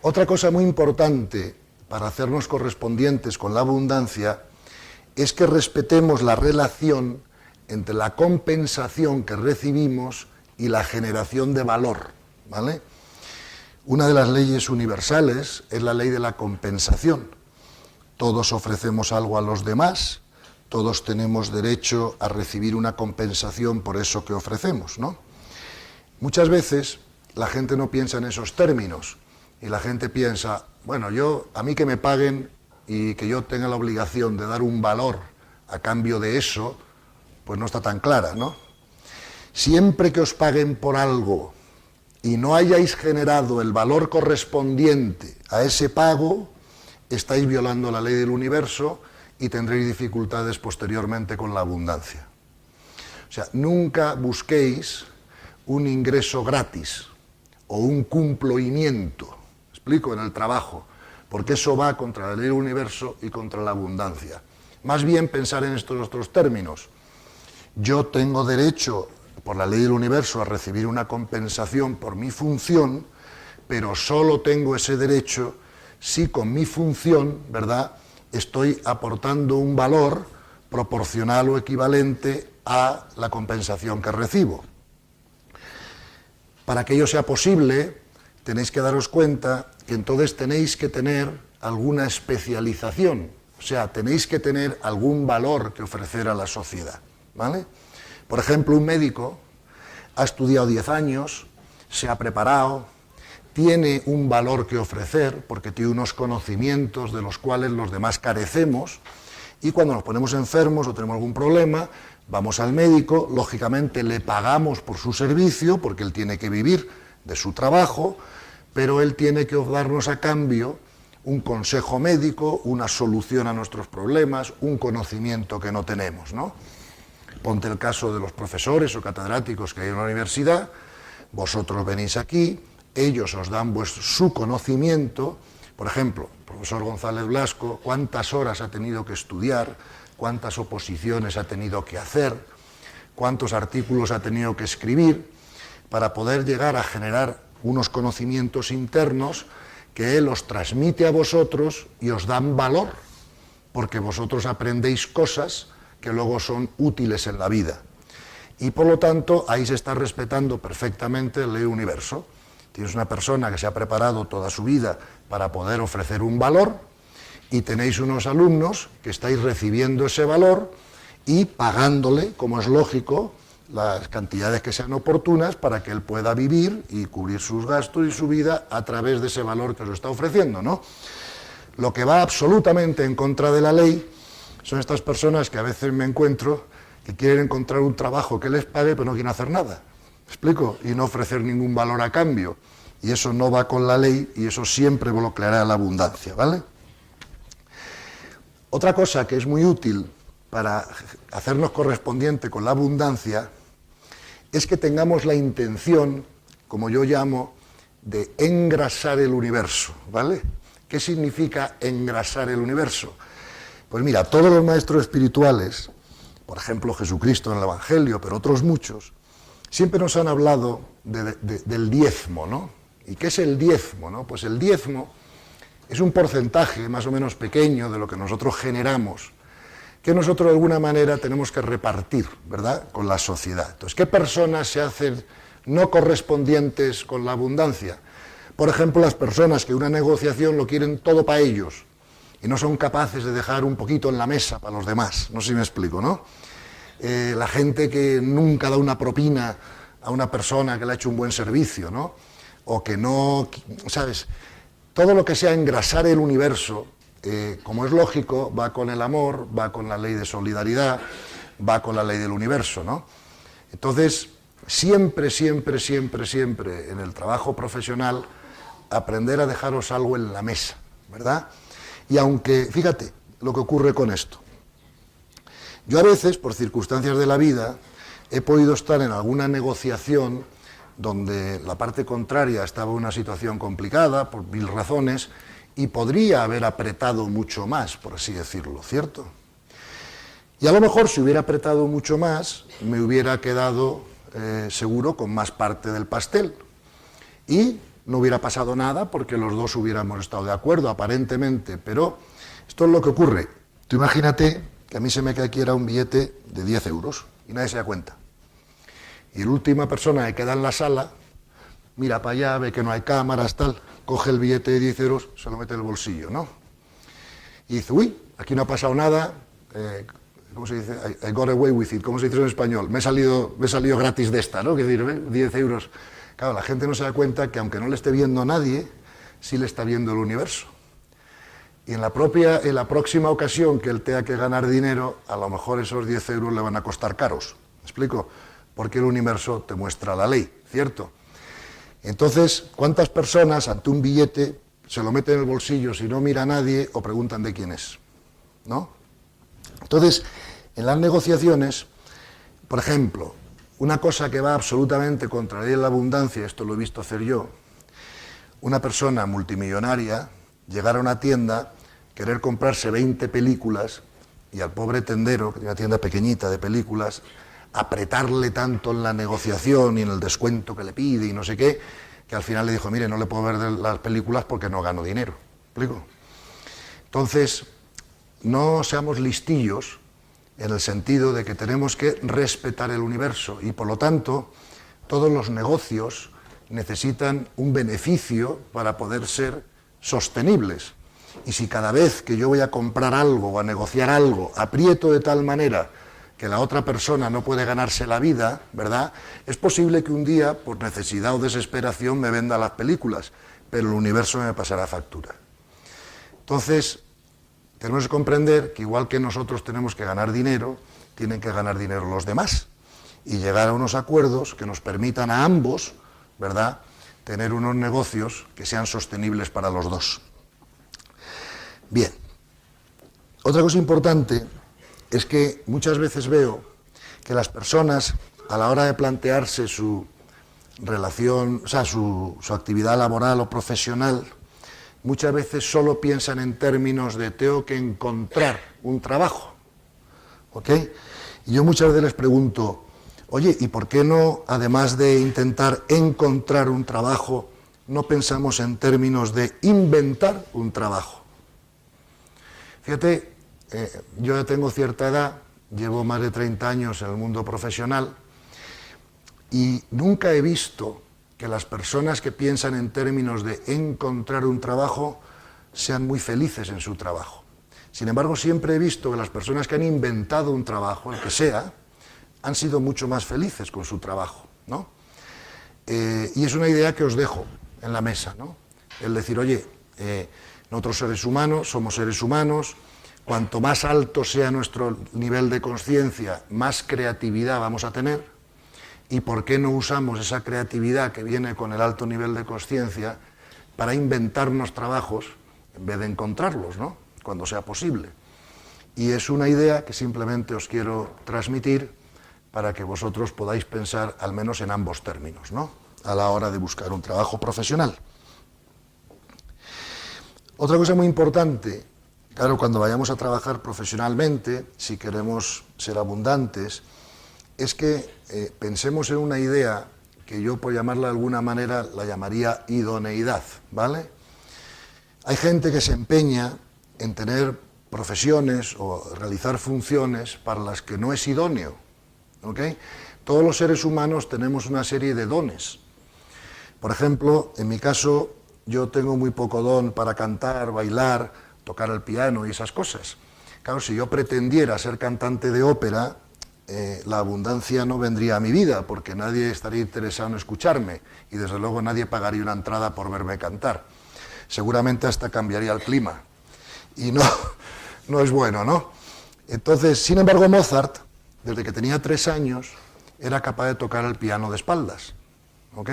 Otra cosa muy importante para hacernos correspondientes con la abundancia es que respetemos la relación entre la compensación que recibimos y la generación de valor, ¿vale? Una de las leyes universales es la ley de la compensación. Todos ofrecemos algo a los demás, todos tenemos derecho a recibir una compensación por eso que ofrecemos, ¿no? Muchas veces la gente no piensa en esos términos y la gente piensa, bueno, a mí que me paguen y que yo tenga la obligación de dar un valor a cambio de eso, pues no está tan clara, ¿no? Siempre que os paguen por algo y no hayáis generado el valor correspondiente a ese pago, estáis violando la ley del universo y tendréis dificultades posteriormente con la abundancia. O sea, nunca busquéis un ingreso gratis o un cumplimiento, explico, en el trabajo, porque eso va contra la ley del universo y contra la abundancia. Más bien pensar en estos otros términos. Yo tengo derecho, por la ley del universo, a recibir una compensación por mi función, pero solo tengo ese derecho si con mi función, ¿verdad?, estoy aportando un valor proporcional o equivalente a la compensación que recibo. Para que ello sea posible, tenéis que daros cuenta que entonces tenéis que tener alguna especialización, o sea, tenéis que tener algún valor que ofrecer a la sociedad, ¿vale? Por ejemplo, un médico ha estudiado 10 años, se ha preparado, tiene un valor que ofrecer porque tiene unos conocimientos de los cuales los demás carecemos, y cuando nos ponemos enfermos o tenemos algún problema, vamos al médico, lógicamente le pagamos por su servicio porque él tiene que vivir de su trabajo, pero él tiene que darnos a cambio un consejo médico, una solución a nuestros problemas, un conocimiento que no tenemos, ¿no? Ponte el caso de los profesores o catedráticos que hay en la universidad, vosotros venís aquí, ellos os dan su conocimiento. Por ejemplo, el profesor González Blasco, ¿cuántas horas ha tenido que estudiar? ¿Cuántas oposiciones ha tenido que hacer? ¿Cuántos artículos ha tenido que escribir para poder llegar a generar unos conocimientos internos que él os transmite a vosotros y os dan valor, porque vosotros aprendéis cosas que luego son útiles en la vida? Y por lo tanto, ahí se está respetando perfectamente el ley universo. Tienes una persona que se ha preparado toda su vida para poder ofrecer un valor, y tenéis unos alumnos que estáis recibiendo ese valor y pagándole, como es lógico, las cantidades que sean oportunas para que él pueda vivir y cubrir sus gastos y su vida a través de ese valor que os está ofreciendo, ¿no? Lo que va absolutamente en contra de la ley son estas personas que a veces me encuentro que quieren encontrar un trabajo que les pague pero no quieren hacer nada, ¿me explico? Y no ofrecer ningún valor a cambio. Y eso no va con la ley y eso siempre bloqueará la abundancia, ¿vale? Otra cosa que es muy útil para hacernos correspondiente con la abundancia es que tengamos la intención, como yo llamo, de engrasar el universo, ¿vale? ¿Qué significa engrasar el universo? Pues mira, todos los maestros espirituales, por ejemplo Jesucristo en el Evangelio, pero otros muchos, siempre nos han hablado del diezmo, ¿no? ¿Y qué es el diezmo, no? Pues el diezmo es un porcentaje más o menos pequeño de lo que nosotros generamos, que nosotros de alguna manera tenemos que repartir, ¿verdad?, con la sociedad. Entonces, ¿qué personas se hacen no correspondientes con la abundancia? Por ejemplo, las personas que una negociación lo quieren todo para ellos y no son capaces de dejar un poquito en la mesa para los demás. No sé si me explico, ¿no? La gente que nunca da una propina a una persona que le ha hecho un buen servicio, ¿no? O que no, ¿sabes? Todo lo que sea engrasar el universo, como es lógico, va con el amor, va con la ley de solidaridad, va con la ley del universo, ¿no? Entonces, siempre, siempre, siempre, siempre en el trabajo profesional, aprender a dejaros algo en la mesa, ¿verdad? Y aunque, fíjate lo que ocurre con esto. Yo a veces, por circunstancias de la vida, he podido estar en alguna negociación donde la parte contraria estaba en una situación complicada, por 1000 razones, y podría haber apretado mucho más, por así decirlo, ¿cierto? Y a lo mejor si hubiera apretado mucho más, me hubiera quedado seguro con más parte del pastel. Y no hubiera pasado nada porque los dos hubiéramos estado de acuerdo, aparentemente. Pero esto es lo que ocurre. Tú imagínate que a mí se me cae aquí era un billete de 10 euros y nadie se da cuenta. Y la última persona que queda en la sala, mira para allá, ve que no hay cámaras, tal, coge el billete de 10 euros, se lo mete en el bolsillo, ¿no? Y dice, uy, aquí no ha pasado nada, ¿cómo se dice? I got away with it, ¿cómo se dice en español? Me he salido gratis de esta, ¿no? Que decir, 10 euros. Claro, la gente no se da cuenta que aunque no le esté viendo a nadie, sí le está viendo el universo. Y en la próxima ocasión que él tenga que ganar dinero, a lo mejor esos 10 euros le van a costar caros. ¿Me explico? Porque el universo te muestra la ley, ¿cierto? Entonces, ¿cuántas personas ante un billete se lo meten en el bolsillo si no mira a nadie o preguntan de quién es? ¿No? Entonces, en las negociaciones, por ejemplo, una cosa que va absolutamente contra la ley de la abundancia, esto lo he visto hacer yo, una persona multimillonaria llegar a una tienda, querer comprarse 20 películas y al pobre tendero, que tiene una tienda pequeñita de películas, apretarle tanto en la negociación y en el descuento que le pide y no sé qué, que al final le dijo, mire, no le puedo ver las películas porque no gano dinero. ¿Me explico? Entonces, no seamos listillos en el sentido de que tenemos que respetar el universo y, por lo tanto, todos los negocios necesitan un beneficio para poder ser sostenibles. Y si cada vez que yo voy a comprar algo o a negociar algo, aprieto de tal manera que la otra persona no puede ganarse la vida, ¿verdad? Es posible que un día, por necesidad o desesperación, me venda las películas, pero el universo me pasará factura. Entonces, tenemos que comprender que igual que nosotros tenemos que ganar dinero, tienen que ganar dinero los demás y llegar a unos acuerdos que nos permitan a ambos, ¿verdad?, tener unos negocios que sean sostenibles para los dos. Bien. Otra cosa importante es que muchas veces veo que las personas, a la hora de plantearse su relación, o sea, su actividad laboral o profesional, muchas veces solo piensan en términos de tengo que encontrar un trabajo, ¿ok? Y yo muchas veces les pregunto, oye, ¿y por qué no, además de intentar encontrar un trabajo, no pensamos en términos de inventar un trabajo? Fíjate, yo ya tengo cierta edad, llevo más de 30 años en el mundo profesional y nunca he visto que las personas que piensan en términos de encontrar un trabajo sean muy felices en su trabajo. Sin embargo, siempre he visto que las personas que han inventado un trabajo, el que sea, han sido mucho más felices con su trabajo, ¿no? Y es una idea que os dejo en la mesa, ¿no? El decir, oye, nosotros seres humanos, somos seres humanos, cuanto más alto sea nuestro nivel de conciencia, más creatividad vamos a tener, y por qué no usamos esa creatividad que viene con el alto nivel de conciencia para inventarnos trabajos en vez de encontrarlos, ¿no? Cuando sea posible. Y es una idea que simplemente os quiero transmitir para que vosotros podáis pensar al menos en ambos términos, ¿no? A la hora de buscar un trabajo profesional. Otra cosa muy importante, claro, cuando vayamos a trabajar profesionalmente, si queremos ser abundantes, es que pensemos en una idea que yo, por llamarla de alguna manera, la llamaría idoneidad, ¿vale? Hay gente que se empeña en tener profesiones o realizar funciones para las que no es idóneo, ¿ok? Todos los seres humanos tenemos una serie de dones. Por ejemplo, en mi caso, yo tengo muy poco don para cantar, bailar, tocar el piano y esas cosas. Claro, si yo pretendiera ser cantante de ópera, la abundancia no vendría a mi vida, porque nadie estaría interesado en escucharme, y desde luego nadie pagaría una entrada por verme cantar. Seguramente hasta cambiaría el clima, y no es bueno, ¿no? Entonces, sin embargo, Mozart, desde que tenía 3 años, era capaz de tocar el piano de espaldas, ¿ok?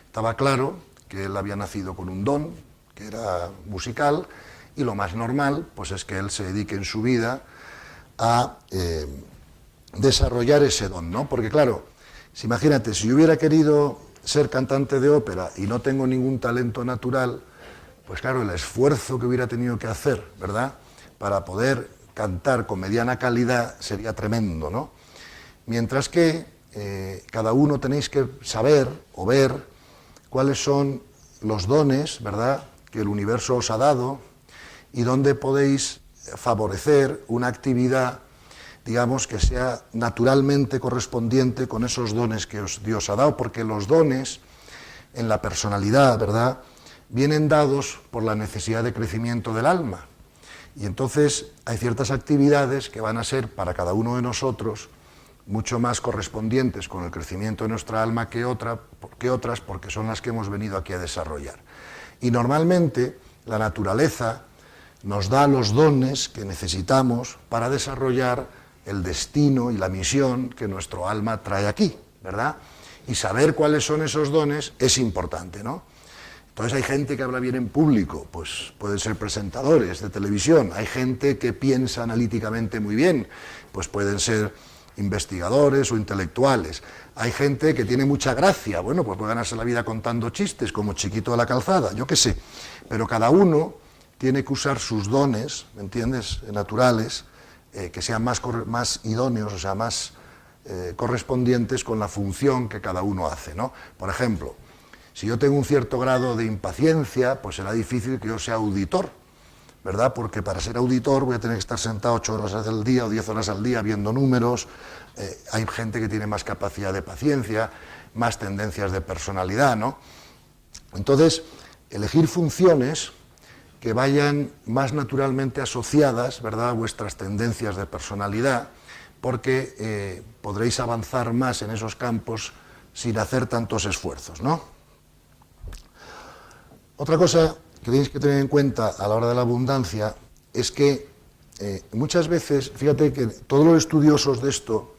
Estaba claro que él había nacido con un don, que era musical, y lo más normal, pues es que él se dedique en su vida a desarrollar ese don, ¿no? Porque claro, imagínate, si yo hubiera querido ser cantante de ópera y no tengo ningún talento natural, pues claro, el esfuerzo que hubiera tenido que hacer, ¿verdad?, para poder cantar con mediana calidad sería tremendo, ¿no? Mientras que cada uno tenéis que saber o ver cuáles son los dones, ¿verdad?, que el universo os ha dado y dónde podéis favorecer una actividad, digamos, que sea naturalmente correspondiente con esos dones que Dios ha dado, porque los dones en la personalidad, ¿verdad?, vienen dados por la necesidad de crecimiento del alma. Y entonces hay ciertas actividades que van a ser para cada uno de nosotros mucho más correspondientes con el crecimiento de nuestra alma que otras, porque son las que hemos venido aquí a desarrollar. Y normalmente la naturaleza nos da los dones que necesitamos para desarrollar el destino y la misión que nuestro alma trae aquí, ¿verdad? Y saber cuáles son esos dones es importante, ¿no? Entonces hay gente que habla bien en público, pues pueden ser presentadores de televisión. Hay gente que piensa analíticamente muy bien, pues pueden ser investigadores o intelectuales. Hay gente que tiene mucha gracia, bueno, pues puede ganarse la vida contando chistes, como Chiquito de la Calzada, yo qué sé. Pero cada uno tiene que usar sus dones, ¿me entiendes?, naturales, que sean más idóneos, o sea, más correspondientes con la función que cada uno hace, ¿no? Por ejemplo, si yo tengo un cierto grado de impaciencia, pues será difícil que yo sea auditor, ¿verdad? Porque para ser auditor voy a tener que estar sentado 8 horas al día o 10 horas al día viendo números. Hay gente que tiene más capacidad de paciencia, más tendencias de personalidad, ¿no? Entonces, elegir funciones que vayan más naturalmente asociadas, ¿verdad?, a vuestras tendencias de personalidad, porque podréis avanzar más en esos campos sin hacer tantos esfuerzos, ¿no? Otra cosa que tenéis que tener en cuenta a la hora de la abundancia es que muchas veces, fíjate que todos los estudiosos de esto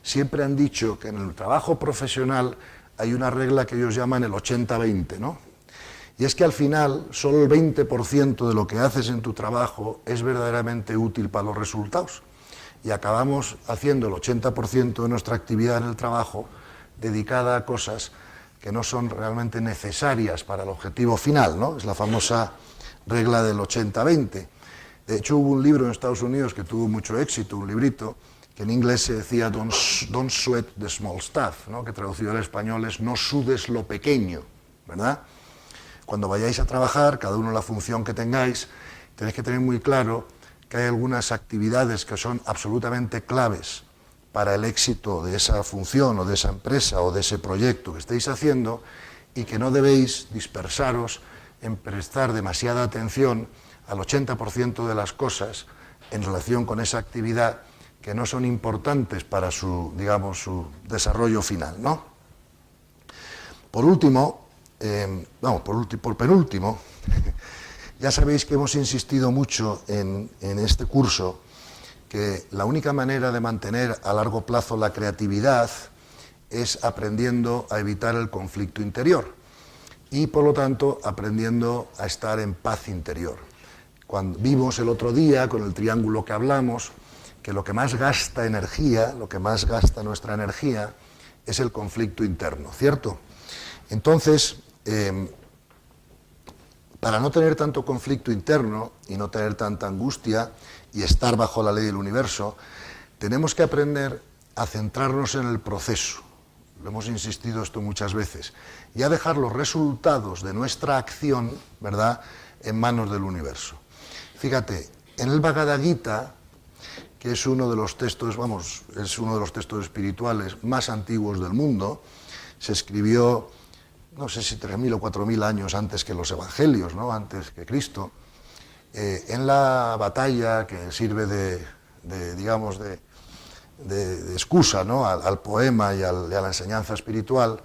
siempre han dicho que en el trabajo profesional hay una regla que ellos llaman el 80-20, ¿no? Y es que al final solo el 20% de lo que haces en tu trabajo es verdaderamente útil para los resultados. Y acabamos haciendo el 80% de nuestra actividad en el trabajo dedicada a cosas que no son realmente necesarias para el objetivo final, ¿no? Es la famosa regla del 80-20. De hecho, hubo un libro en Estados Unidos que tuvo mucho éxito, un librito, que en inglés se decía Don't sweat the small stuff, ¿no? Que traducido al español es no sudes lo pequeño, ¿verdad? Cuando vayáis a trabajar, cada uno la función que tengáis, tenéis que tener muy claro que hay algunas actividades que son absolutamente claves para el éxito de esa función o de esa empresa o de ese proyecto que estéis haciendo y que no debéis dispersaros en prestar demasiada atención al 80% de las cosas en relación con esa actividad que no son importantes para su, digamos, su desarrollo final, ¿no? Por último, por penúltimo, ya sabéis que hemos insistido mucho en este curso que la única manera de mantener a largo plazo la creatividad es aprendiendo a evitar el conflicto interior y, por lo tanto, aprendiendo a estar en paz interior. Cuando vimos el otro día, con el triángulo que hablamos, que lo que más gasta energía, lo que más gasta nuestra energía, es el conflicto interno, ¿cierto? Entonces, para no tener tanto conflicto interno y no tener tanta angustia y estar bajo la ley del universo, tenemos que aprender a centrarnos en el proceso. Lo hemos insistido esto muchas veces. Y a dejar los resultados de nuestra acción, ¿verdad?, en manos del universo. Fíjate, en el Bhagavad Gita, que es uno de los textos, es uno de los textos espirituales más antiguos del mundo, se escribió, no sé si 3.000 o 4.000 años antes que los evangelios, ¿no?, antes que Cristo, en la batalla que sirve de excusa, ¿no?, al poema y a la enseñanza espiritual,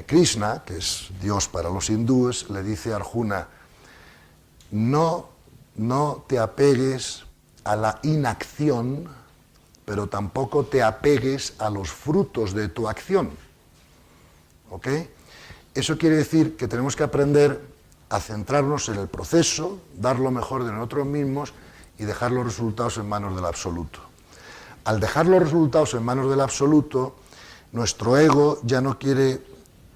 Krishna, que es Dios para los hindúes, le dice a Arjuna, no te apegues a la inacción, pero tampoco te apegues a los frutos de tu acción. ¿Ok? Eso quiere decir que tenemos que aprender a centrarnos en el proceso, dar lo mejor de nosotros mismos y dejar los resultados en manos del absoluto. Al dejar los resultados en manos del absoluto, nuestro ego ya no quiere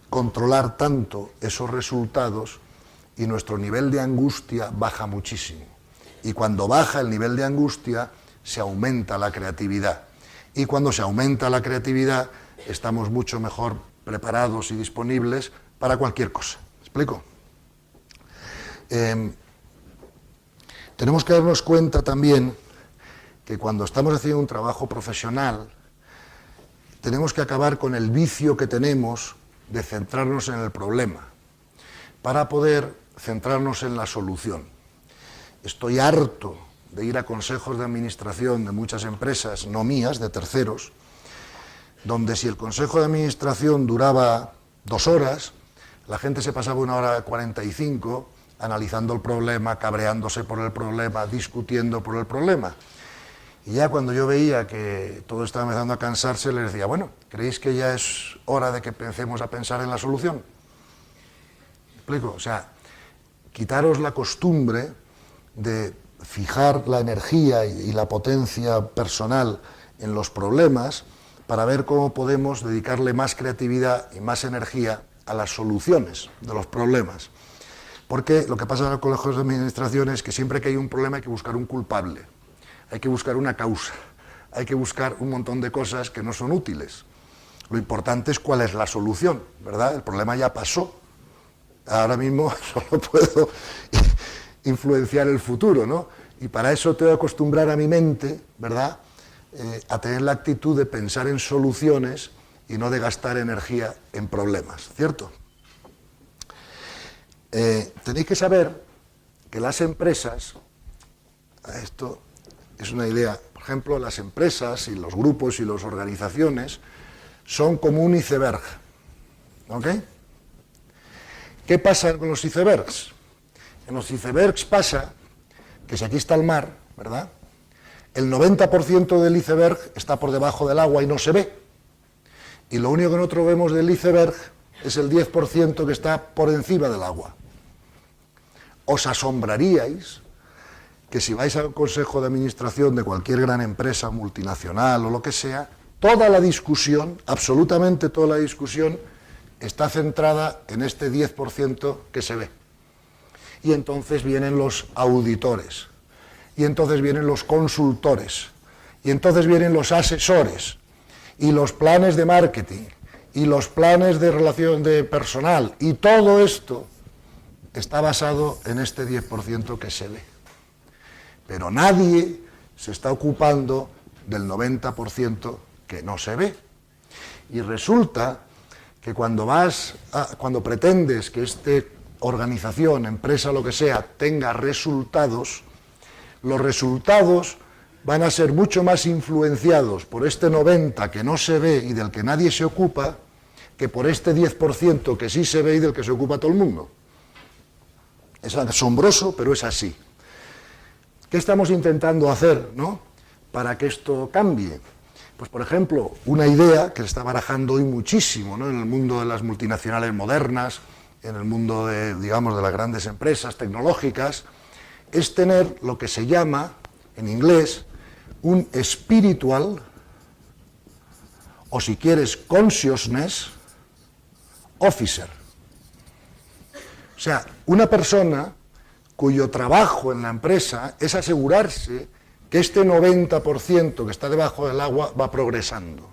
controlar tanto esos resultados y nuestro nivel de angustia baja muchísimo. Y cuando baja el nivel de angustia, se aumenta la creatividad. Y cuando se aumenta la creatividad, estamos mucho mejor preparados y disponibles para cualquier cosa. ¿Me explico? Tenemos que darnos cuenta también que cuando estamos haciendo un trabajo profesional, tenemos que acabar con el vicio que tenemos de centrarnos en el problema, para poder centrarnos en la solución. Estoy harto de ir a consejos de administración de muchas empresas, no mías, de terceros, donde si el consejo de administración duraba 2 horas, la gente se pasaba 1 hora 45 analizando el problema, cabreándose por el problema, discutiendo por el problema. Y ya cuando yo veía que todo estaba empezando a cansarse, les decía, bueno, ¿creéis que ya es hora de que empecemos a pensar en la solución? ¿Me explico? O sea, quitaros la costumbre de fijar la energía y la potencia personal en los problemas para ver cómo podemos dedicarle más creatividad y más energía a las soluciones de los problemas. Porque lo que pasa en los colegios de administración es que siempre que hay un problema hay que buscar un culpable, hay que buscar una causa, hay que buscar un montón de cosas que no son útiles. Lo importante es cuál es la solución, ¿verdad? El problema ya pasó. Ahora mismo solo puedo influenciar el futuro, ¿no? Y para eso tengo que acostumbrar a mi mente, ¿verdad?, a tener la actitud de pensar en soluciones y no de gastar energía en problemas, ¿cierto? Tenéis que saber que las empresas, esto es una idea, por ejemplo, las empresas y los grupos y las organizaciones son como un iceberg, ¿ok? ¿Qué pasa con los icebergs? En los icebergs pasa que si aquí está el mar, ¿verdad?, el 90% del iceberg está por debajo del agua y no se ve. Y lo único que nosotros vemos del iceberg es el 10% que está por encima del agua. os asombraríais que si vais al consejo de administración de cualquier gran empresa multinacional o lo que sea, toda la discusión, absolutamente toda la discusión, está centrada en este 10% que se ve. Y entonces vienen los auditores, y entonces vienen los consultores, y entonces vienen los asesores, y los planes de marketing, y los planes de relación de personal, y todo esto está basado en este 10% que se ve. Pero nadie se está ocupando del 90% que no se ve. Y resulta que cuando pretendes que esta organización, empresa, lo que sea, tenga resultados, los resultados van a ser mucho más influenciados por este 90% que no se ve y del que nadie se ocupa, que por este 10% que sí se ve y del que se ocupa todo el mundo. Es asombroso, pero es así. ¿Qué estamos intentando hacer, ¿no?, para que esto cambie? Pues, por ejemplo, una idea que se está barajando hoy muchísimo, ¿no?, en el mundo de las multinacionales modernas, en el mundo de, digamos, de las grandes empresas tecnológicas, es tener lo que se llama, en inglés, un spiritual, o si quieres, consciousness officer. O sea, una persona cuyo trabajo en la empresa es asegurarse que este 90% que está debajo del agua va progresando.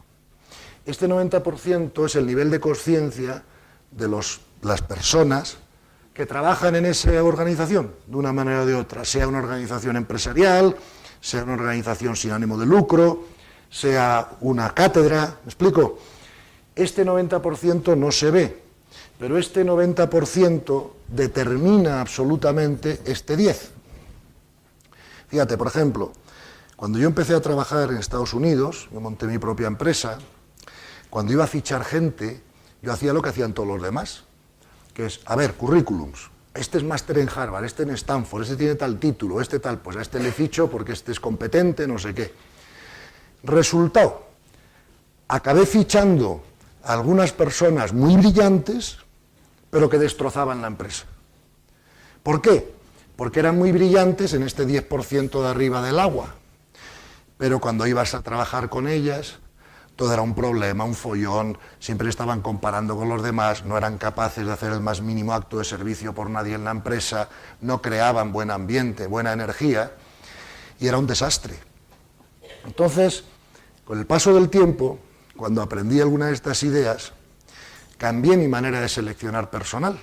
Este 90% es el nivel de conciencia de las personas que trabajan en esa organización, de una manera o de otra, sea una organización empresarial, sea una organización sin ánimo de lucro, sea una cátedra, ¿me explico? Este 90% no se ve, pero este 90% determina absolutamente este 10%. Fíjate, por ejemplo, cuando yo empecé a trabajar en Estados Unidos, yo monté mi propia empresa, cuando iba a fichar gente, yo hacía lo que hacían todos los demás, que es, a ver, currículums, este es máster en Harvard, este en Stanford, este tiene tal título, este tal, pues a este le ficho porque este es competente, no sé qué. Resultado, acabé fichando a algunas personas muy brillantes, pero que destrozaban la empresa. ¿Por qué? Porque eran muy brillantes en este 10% de arriba del agua, pero cuando ibas a trabajar con ellas, todo era un problema, un follón, siempre estaban comparando con los demás, no eran capaces de hacer el más mínimo acto de servicio por nadie en la empresa, no creaban buen ambiente, buena energía, y era un desastre. Entonces, con el paso del tiempo, cuando aprendí alguna de estas ideas, cambié mi manera de seleccionar personal.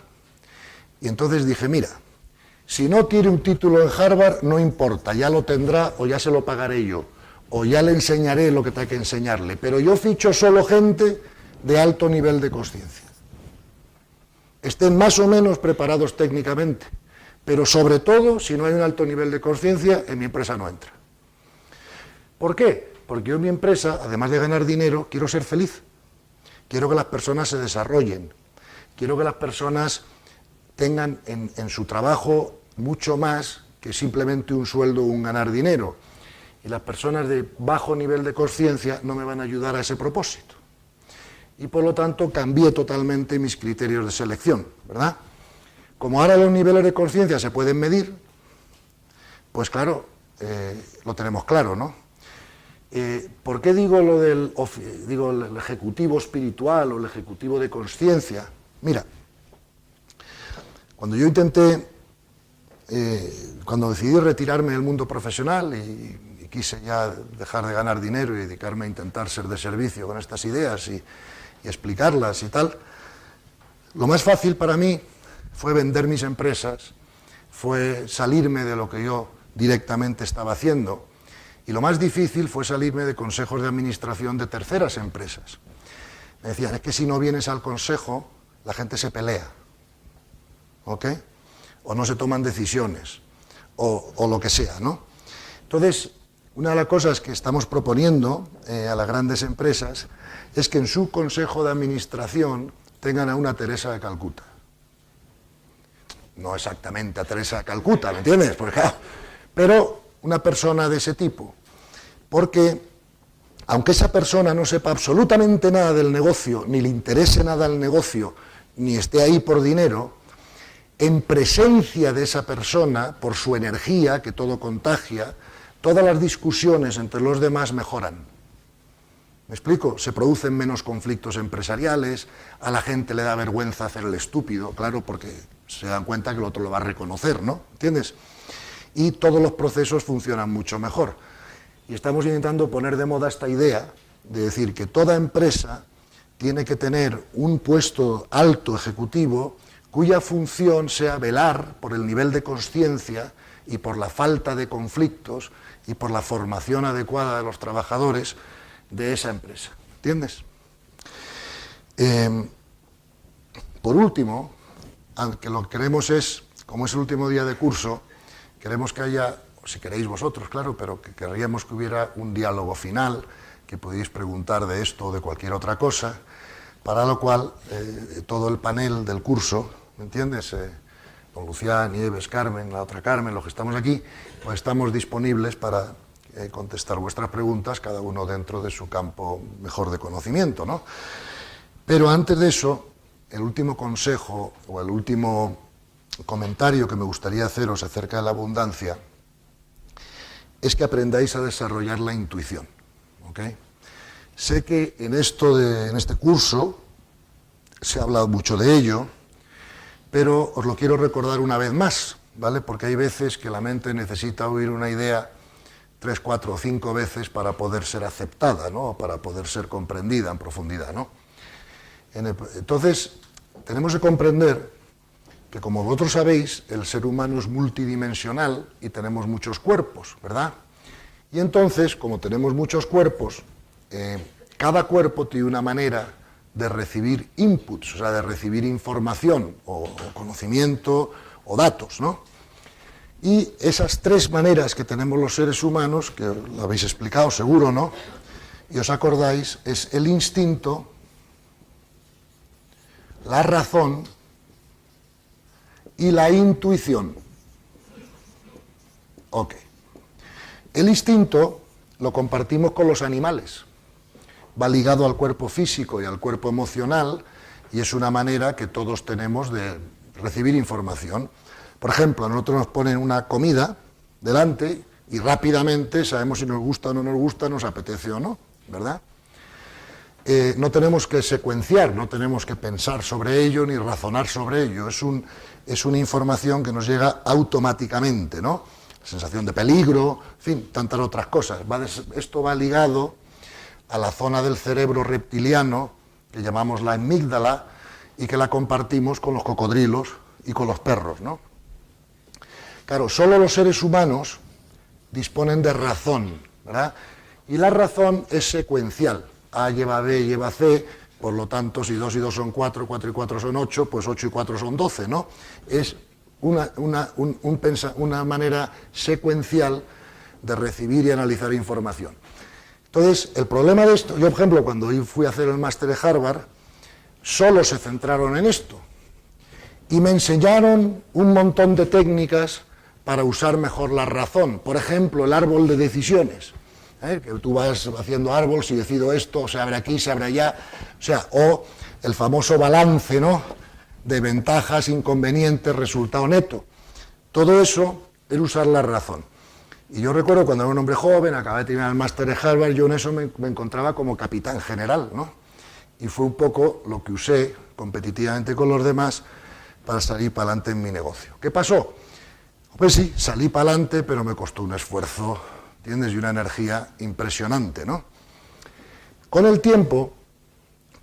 Y entonces dije, mira, si no tiene un título en Harvard, no importa, ya lo tendrá o ya se lo pagaré yo, o ya le enseñaré lo que tenga que enseñarle, pero yo ficho solo gente de alto nivel de conciencia. Estén más o menos preparados técnicamente, pero sobre todo, si no hay un alto nivel de conciencia, en mi empresa no entra. ¿Por qué? Porque yo en mi empresa, además de ganar dinero, quiero ser feliz. Quiero que las personas se desarrollen. Quiero que las personas tengan en su trabajo mucho más que simplemente un sueldo o un ganar dinero. Y las personas de bajo nivel de conciencia no me van a ayudar a ese propósito. Y por lo tanto cambié totalmente mis criterios de selección, ¿verdad? Como ahora los niveles de conciencia se pueden medir, pues claro, lo tenemos claro, ¿no? ¿Por qué digo lo del el ejecutivo espiritual o el ejecutivo de conciencia? Mira, cuando yo cuando decidí retirarme del mundo profesional y quise ya dejar de ganar dinero y dedicarme a intentar ser de servicio con estas ideas y explicarlas y tal, lo más fácil para mí fue vender mis empresas, fue salirme de lo que yo directamente estaba haciendo, y lo más difícil fue salirme de consejos de administración de terceras empresas. Me decían, es que si no vienes al consejo, la gente se pelea, ¿ok? O no se toman decisiones, o lo que sea, ¿no? Entonces, una de las cosas que estamos proponiendo a las grandes empresas es que en su consejo de administración tengan a una Teresa de Calcuta. No exactamente a Teresa de Calcuta, ¿me entiendes? Porque, claro, pero una persona de ese tipo, porque aunque esa persona no sepa absolutamente nada del negocio, ni le interese nada el negocio, ni esté ahí por dinero, en presencia de esa persona, por su energía, que todo contagia, todas las discusiones entre los demás mejoran. ¿Me explico? Se producen menos conflictos empresariales, a la gente le da vergüenza hacer el estúpido, claro, porque se dan cuenta que el otro lo va a reconocer, ¿no? ¿Entiendes? Y todos los procesos funcionan mucho mejor. Y estamos intentando poner de moda esta idea de decir que toda empresa tiene que tener un puesto alto ejecutivo cuya función sea velar por el nivel de consciencia y por la falta de conflictos y por la formación adecuada de los trabajadores de esa empresa. ¿Entiendes? Por último, aunque lo que queremos es, como es el último día de curso, queremos que haya, si queréis vosotros, claro, pero que querríamos que hubiera un diálogo final, que podéis preguntar de esto o de cualquier otra cosa, para lo cual todo el panel del curso, ¿me entiendes? Don Lucián, Nieves, Carmen, la otra Carmen, los que estamos aquí, pues estamos disponibles para contestar vuestras preguntas, cada uno dentro de su campo mejor de conocimiento, ¿no? Pero antes de eso, el último consejo o el último comentario que me gustaría haceros acerca de la abundancia es que aprendáis a desarrollar la intuición, ¿ok? Sé que en este curso se ha hablado mucho de ello, pero os lo quiero recordar una vez más, ¿vale? Porque hay veces que la mente necesita oír una idea 3, 4 o 5 veces para poder ser aceptada, ¿no? Para poder ser comprendida en profundidad, ¿no? Entonces, tenemos que comprender que, como vosotros sabéis, el ser humano es multidimensional y tenemos muchos cuerpos, ¿verdad? Y entonces, como tenemos muchos cuerpos, cada cuerpo tiene una manera de recibir inputs, o sea, de recibir información o conocimiento o datos, ¿no? Y esas 3 maneras que tenemos los seres humanos, que lo habéis explicado seguro, ¿no? Y os acordáis, es el instinto, la razón y la intuición. Ok. El instinto lo compartimos con los animales. Va ligado al cuerpo físico y al cuerpo emocional y es una manera que todos tenemos de recibir información. Por ejemplo, a nosotros nos ponen una comida delante y rápidamente sabemos si nos gusta o no nos gusta, nos apetece o no, ¿verdad? No tenemos que secuenciar, no tenemos que pensar sobre ello ni razonar sobre ello, es una información que nos llega automáticamente, ¿no? Sensación de peligro, en fin, tantas otras cosas. Esto va ligado a la zona del cerebro reptiliano, que llamamos la amígdala, y que la compartimos con los cocodrilos y con los perros, ¿no? Claro, solo los seres humanos disponen de razón, ¿verdad? Y la razón es secuencial. A lleva B, lleva C, por lo tanto, si 2 y 2 son 4, 4 y 4 son 8, pues 8 y 4 son 12, ¿no? Es una manera secuencial de recibir y analizar información. Entonces, el problema de esto, yo, por ejemplo, cuando fui a hacer el máster de Harvard, solo se centraron en esto. Y me enseñaron un montón de técnicas para usar mejor la razón. Por ejemplo, el árbol de decisiones. Que tú vas haciendo árbol, si decido esto, se abre aquí, se abre allá. O el famoso balance, ¿no? De ventajas, inconvenientes, resultado neto. Todo eso es usar la razón. Y yo recuerdo cuando era un hombre joven, acabé de terminar el máster de Harvard, yo en eso me encontraba como capitán general, ¿no? Y fue un poco lo que usé competitivamente con los demás para salir para adelante en mi negocio. ¿Qué pasó? Pues sí, salí para adelante, pero me costó un esfuerzo, ¿entiendes? Y una energía impresionante, ¿no? Con el tiempo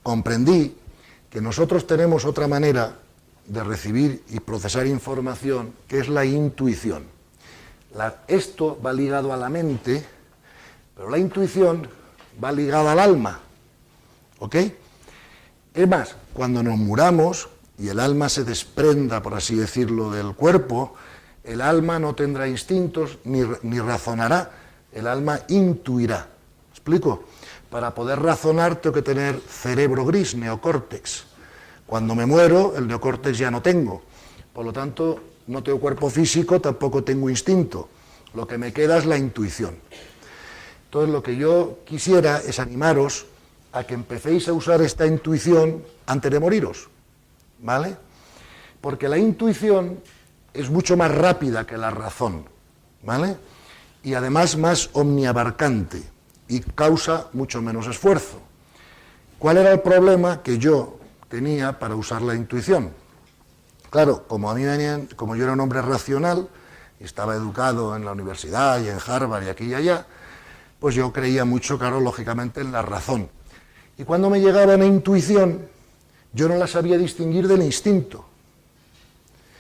comprendí que nosotros tenemos otra manera de recibir y procesar información, que es la intuición. Esto va ligado a la mente, pero la intuición va ligada al alma, ¿ok? Es más, cuando nos muramos y el alma se desprenda, por así decirlo, del cuerpo, el alma no tendrá instintos ni razonará, el alma intuirá. ¿Me explico? Para poder razonar tengo que tener cerebro gris, neocórtex. Cuando me muero, el neocórtex ya no tengo. Por lo tanto, no tengo cuerpo físico, tampoco tengo instinto. Lo que me queda es la intuición. Entonces, lo que yo quisiera es animaros a que empecéis a usar esta intuición antes de moriros, ¿vale? Porque la intuición es mucho más rápida que la razón, ¿vale? Y además más omniabarcante y causa mucho menos esfuerzo. ¿Cuál era el problema que yo tenía para usar la intuición? Claro, como yo era un hombre racional, y estaba educado en la universidad y en Harvard y aquí y allá, pues yo creía mucho, claro, lógicamente, en la razón. Y cuando me llegaba la intuición, yo no la sabía distinguir del instinto.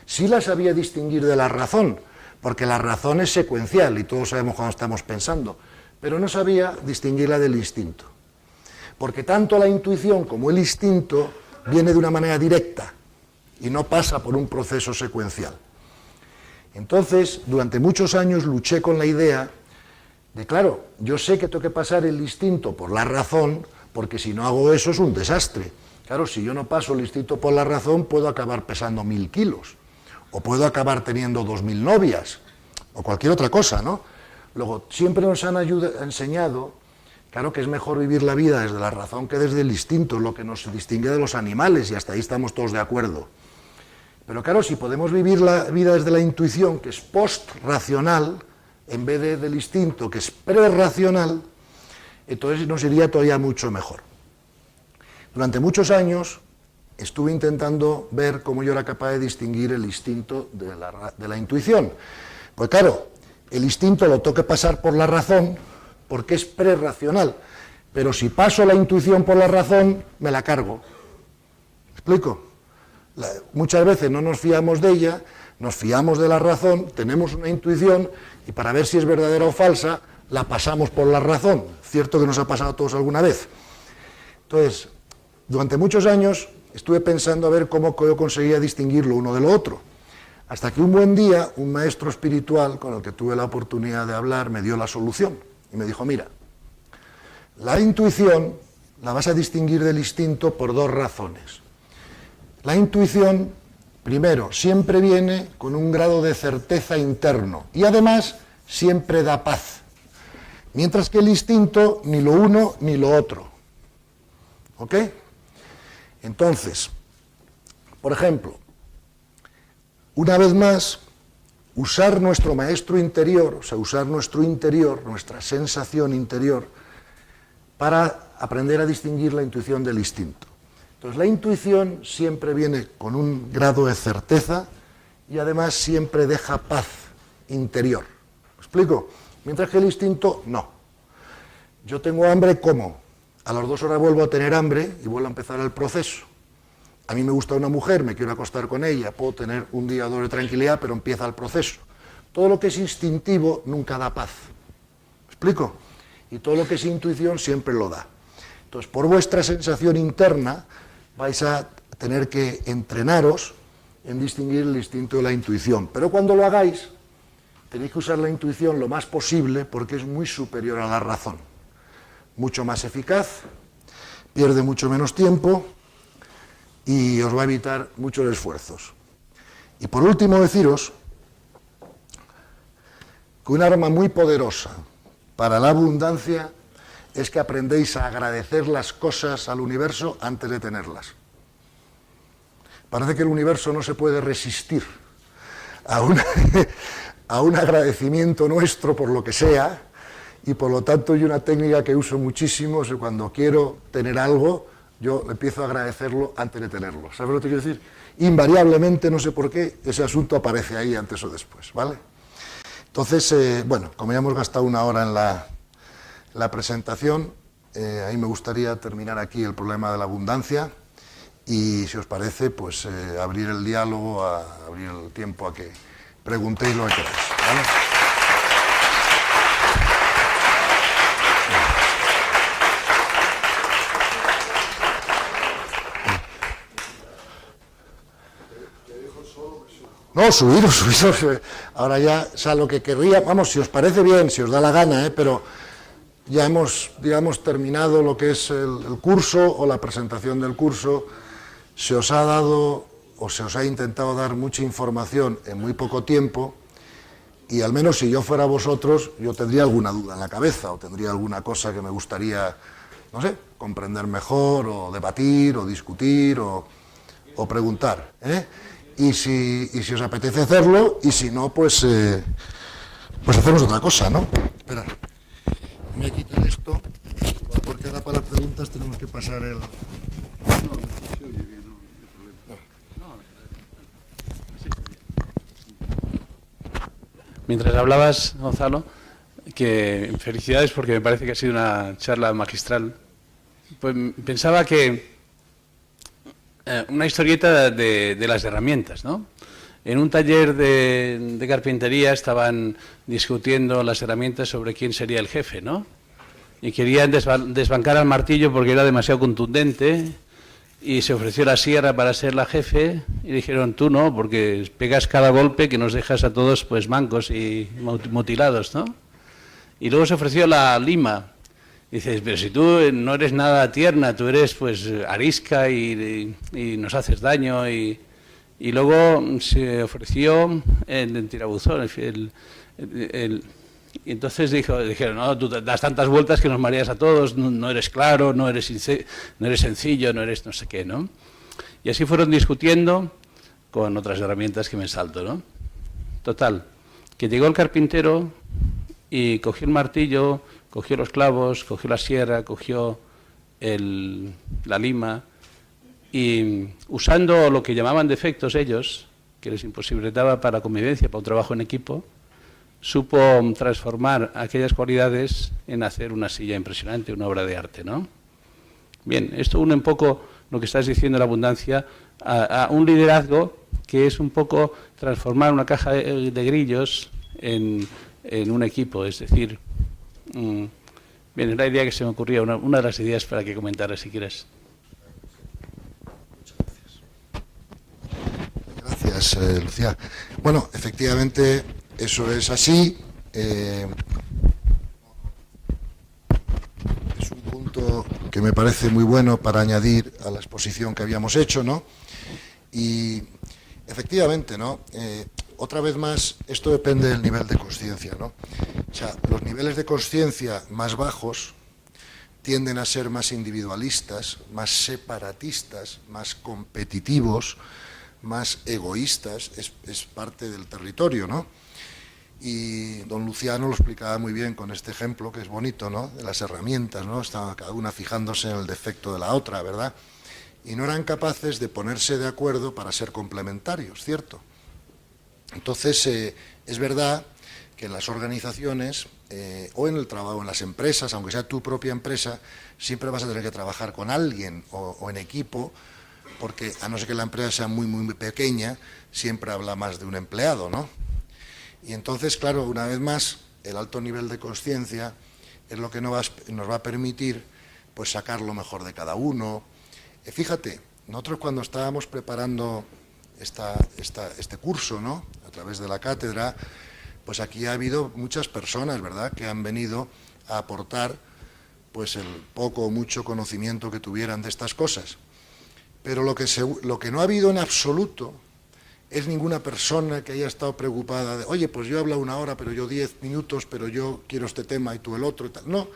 Sí la sabía distinguir de la razón, porque la razón es secuencial y todos sabemos cuando estamos pensando, pero no sabía distinguirla del instinto. Porque tanto la intuición como el instinto viene de una manera directa y no pasa por un proceso secuencial. Entonces, durante muchos años luché con la idea de, claro, yo sé que tengo que pasar el instinto por la razón, porque si no hago eso es un desastre. Claro, si yo no paso el instinto por la razón, puedo acabar pesando 1000 kilos, o puedo acabar teniendo 2000 novias, o cualquier otra cosa, ¿no? Luego, siempre nos han enseñado, claro, que es mejor vivir la vida desde la razón que desde el instinto, es lo que nos distingue de los animales, y hasta ahí estamos todos de acuerdo. Pero claro, si podemos vivir la vida desde la intuición, que es post-racional, en vez del instinto, que es pre-racional, entonces nos iría todavía mucho mejor. Durante muchos años estuve intentando ver cómo yo era capaz de distinguir el instinto de la intuición. Pues claro, el instinto lo tengo que pasar por la razón, porque es pre-racional, pero si paso la intuición por la razón, me la cargo. ¿Me explico? Muchas veces no nos fiamos de ella, nos fiamos de la razón, tenemos una intuición y para ver si es verdadera o falsa, la pasamos por la razón. Cierto que nos ha pasado a todos alguna vez. Entonces, durante muchos años estuve pensando a ver cómo yo conseguía distinguir lo uno de lo otro. Hasta que un buen día, un maestro espiritual con el que tuve la oportunidad de hablar me dio la solución y me dijo, mira, la intuición la vas a distinguir del instinto por dos razones. La intuición, primero, siempre viene con un grado de certeza interno y además siempre da paz, mientras que el instinto ni lo uno ni lo otro. ¿Ok? Entonces, por ejemplo, una vez más, usar nuestro maestro interior, o sea, usar nuestro interior, nuestra sensación interior, para aprender a distinguir la intuición del instinto. Entonces, la intuición siempre viene con un grado de certeza y además siempre deja paz interior. ¿Me explico? Mientras que el instinto, no. Yo tengo hambre, ¿cómo? A las 2 horas vuelvo a tener hambre y vuelvo a empezar el proceso. A mí me gusta una mujer, me quiero acostar con ella, puedo tener un día o dos de tranquilidad, pero empieza el proceso. Todo lo que es instintivo nunca da paz. ¿Me explico? Y todo lo que es intuición siempre lo da. Entonces, por vuestra sensación interna, vais a tener que entrenaros en distinguir el instinto de la intuición. Pero cuando lo hagáis, tenéis que usar la intuición lo más posible porque es muy superior a la razón. Mucho más eficaz, pierde mucho menos tiempo y os va a evitar muchos esfuerzos. Y por último deciros que un arma muy poderosa para la abundancia es que aprendéis a agradecer las cosas al universo antes de tenerlas. Parece que el universo no se puede resistir a un agradecimiento nuestro por lo que sea, y por lo tanto hay una técnica que uso muchísimo, es que cuando quiero tener algo, yo empiezo a agradecerlo antes de tenerlo. ¿Sabes lo que quiero decir? Invariablemente, no sé por qué, ese asunto aparece ahí antes o después, ¿vale? Entonces, bueno, como ya hemos gastado 1 hora en la presentación, ahí me gustaría terminar aquí el problema de la abundancia y, si os parece, pues abrir el diálogo, abrir el tiempo a que preguntéis lo que queráis, ¿vale? No, subiros. Ahora ya, o sea, lo que querría, vamos, si os parece bien, si os da la gana, pero ya hemos, digamos, terminado lo que es el curso o la presentación del curso. Se os ha dado o se os ha intentado dar mucha información en muy poco tiempo y al menos si yo fuera vosotros, yo tendría alguna duda en la cabeza o tendría alguna cosa que me gustaría, no sé, comprender mejor o debatir o discutir o preguntar, ¿eh? y si os apetece hacerlo, y si no, pues hacemos otra cosa, ¿no? Espera, me voy a quitar esto, porque ahora para las preguntas tenemos que pasar el... Mientras hablabas, Gonzalo, que felicidades porque me parece que ha sido una charla magistral. Pues pensaba que una historieta de las herramientas, ¿no? En un taller de carpintería estaban discutiendo las herramientas sobre quién sería el jefe, ¿no? Y querían desbancar al martillo porque era demasiado contundente y se ofreció la sierra para ser la jefe y dijeron, tú no, porque pegas cada golpe que nos dejas a todos pues mancos y mutilados, ¿no? Y luego se ofreció la lima. Dices, pero si tú no eres nada tierna, tú eres pues arisca y nos haces daño. Y luego se ofreció el tirabuzón, y entonces dijeron, no, tú das tantas vueltas que nos mareas a todos, no eres claro, no eres sencillo, no eres no sé qué, ¿no? Y así fueron discutiendo con otras herramientas que me salto, ¿no? Total, que llegó el carpintero y cogió el martillo, cogió los clavos, cogió la sierra, cogió la lima y usando lo que llamaban defectos ellos, que les imposibilitaba para la convivencia, para un trabajo en equipo, supo transformar aquellas cualidades en hacer una silla impresionante, una obra de arte, ¿no? Bien, esto une un poco lo que estás diciendo de la abundancia a un liderazgo que es un poco transformar una caja de grillos en un equipo, es decir, bien, es la idea que se me ocurría, una de las ideas para que comentaras si quieres. Gracias, Lucía. Bueno, efectivamente, eso es así. Es un punto que me parece muy bueno para añadir a la exposición que habíamos hecho, ¿no? Y efectivamente, ¿no? Otra vez más, esto depende del nivel de consciencia, ¿no? O sea, los niveles de consciencia más bajos tienden a ser más individualistas, más separatistas, más competitivos, más egoístas, es parte del territorio, ¿no? Y don Luciano lo explicaba muy bien con este ejemplo, que es bonito, ¿no? De las herramientas, ¿no? Estaba cada una fijándose en el defecto de la otra, ¿verdad? Y no eran capaces de ponerse de acuerdo para ser complementarios, ¿cierto? Entonces, es verdad que en las organizaciones o en el trabajo, en las empresas, aunque sea tu propia empresa, siempre vas a tener que trabajar con alguien o en equipo, porque a no ser que la empresa sea muy, muy pequeña, siempre habla más de un empleado, ¿no? Y entonces, claro, una vez más, el alto nivel de consciencia es lo que nos va a permitir pues sacar lo mejor de cada uno. Fíjate, nosotros cuando estábamos preparando este curso, ¿no?, a través de la cátedra, pues aquí ha habido muchas personas, ¿verdad?, que han venido a aportar pues el poco o mucho conocimiento que tuvieran de estas cosas. Pero lo que no ha habido en absoluto es ninguna persona que haya estado preocupada de, oye, pues yo he hablado 1 hora, pero yo 10 minutos, pero yo quiero este tema y tú el otro y tal. No,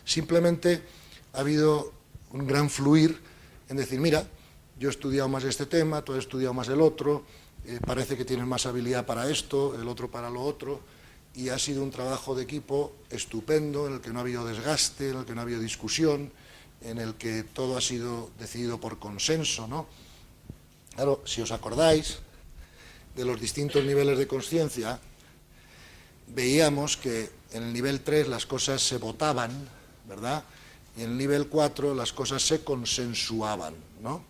simplemente ha habido un gran fluir en decir, mira, yo he estudiado más este tema, tú has estudiado más el otro, parece que tienes más habilidad para esto, el otro para lo otro, y ha sido un trabajo de equipo estupendo, en el que no ha habido desgaste, en el que no ha habido discusión, en el que todo ha sido decidido por consenso, ¿no? Claro, si os acordáis de los distintos niveles de consciencia, veíamos que en el nivel 3 las cosas se votaban, ¿verdad?, y en el nivel 4 las cosas se consensuaban, ¿no?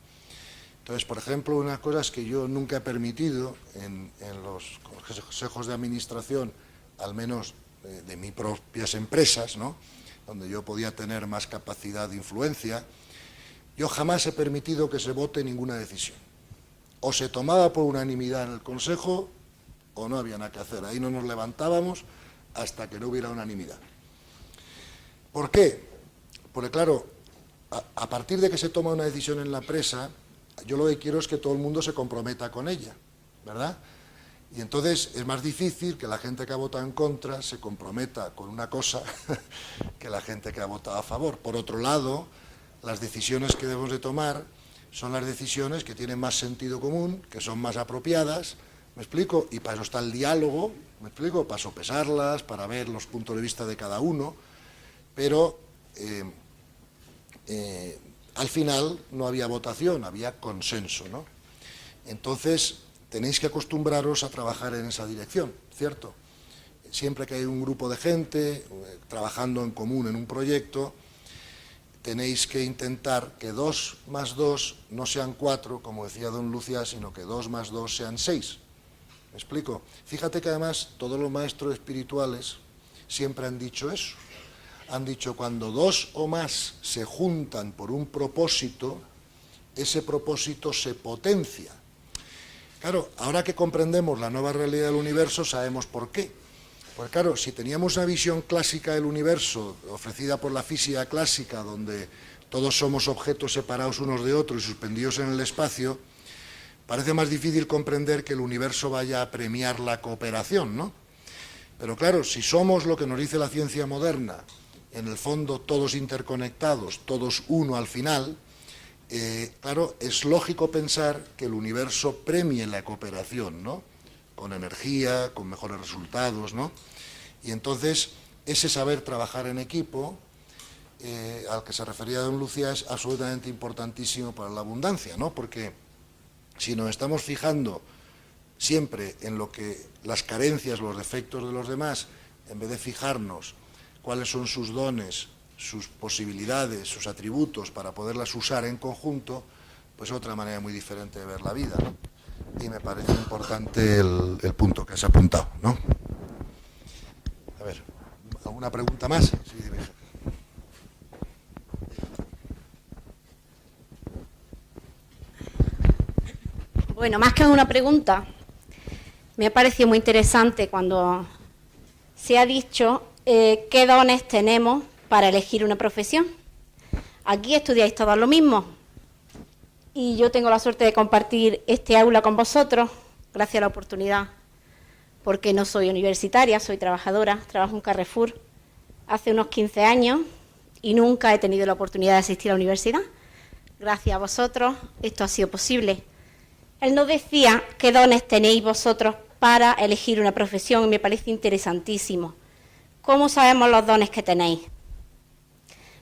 Entonces, por ejemplo, unas cosas que yo nunca he permitido en los consejos de administración, al menos de mis propias empresas, ¿no?, donde yo podía tener más capacidad de influencia, yo jamás he permitido que se vote ninguna decisión. O se tomaba por unanimidad en el Consejo o no había nada que hacer. Ahí no nos levantábamos hasta que no hubiera unanimidad. ¿Por qué? Porque, claro, a partir de que se toma una decisión en la empresa, yo lo que quiero es que todo el mundo se comprometa con ella, ¿verdad? Y entonces es más difícil que la gente que ha votado en contra se comprometa con una cosa que la gente que ha votado a favor. Por otro lado, las decisiones que debemos de tomar son las decisiones que tienen más sentido común, que son más apropiadas, ¿me explico? Y para eso está el diálogo, ¿me explico? Para sopesarlas, para ver los puntos de vista de cada uno, pero al final no había votación, había consenso, ¿no? Entonces, tenéis que acostumbraros a trabajar en esa dirección, ¿cierto? Siempre que hay un grupo de gente trabajando en común en un proyecto, tenéis que intentar que 2 más 2 no sean 4, como decía don Lucía, sino que 2 más 2 sean 6. ¿Me explico? Fíjate que además todos los maestros espirituales siempre han dicho eso. Han dicho, cuando 2 o más se juntan por un propósito, ese propósito se potencia. Claro, ahora que comprendemos la nueva realidad del universo, sabemos por qué. Pues claro, si teníamos una visión clásica del universo, ofrecida por la física clásica, donde todos somos objetos separados unos de otros y suspendidos en el espacio, parece más difícil comprender que el universo vaya a premiar la cooperación, ¿no? Pero claro, si somos lo que nos dice la ciencia moderna, en el fondo todos interconectados, todos uno al final, claro, es lógico pensar que el universo premie la cooperación, ¿no? Con energía, con mejores resultados, ¿no? Y entonces, ese saber trabajar en equipo, al que se refería don Lucía, es absolutamente importantísimo para la abundancia, ¿no? Porque si nos estamos fijando siempre en lo que las carencias, los defectos de los demás, en vez de fijarnos cuáles son sus dones, sus posibilidades, sus atributos para poderlas usar en conjunto, pues otra manera muy diferente de ver la vida, ¿no? Y me parece importante el punto que has apuntado, ¿no? A ver, ¿alguna pregunta más? Sí, dime. Bueno, más que una pregunta, me ha parecido muy interesante cuando se ha dicho qué dones tenemos para elegir una profesión. Aquí estudiáis todos lo mismo. Y yo tengo la suerte de compartir este aula con vosotros, gracias a la oportunidad, porque no soy universitaria, soy trabajadora, trabajo en Carrefour hace unos 15 años y nunca he tenido la oportunidad de asistir a la universidad. Gracias a vosotros esto ha sido posible. Él nos decía qué dones tenéis vosotros para elegir una profesión y me parece interesantísimo. ¿Cómo sabemos los dones que tenéis?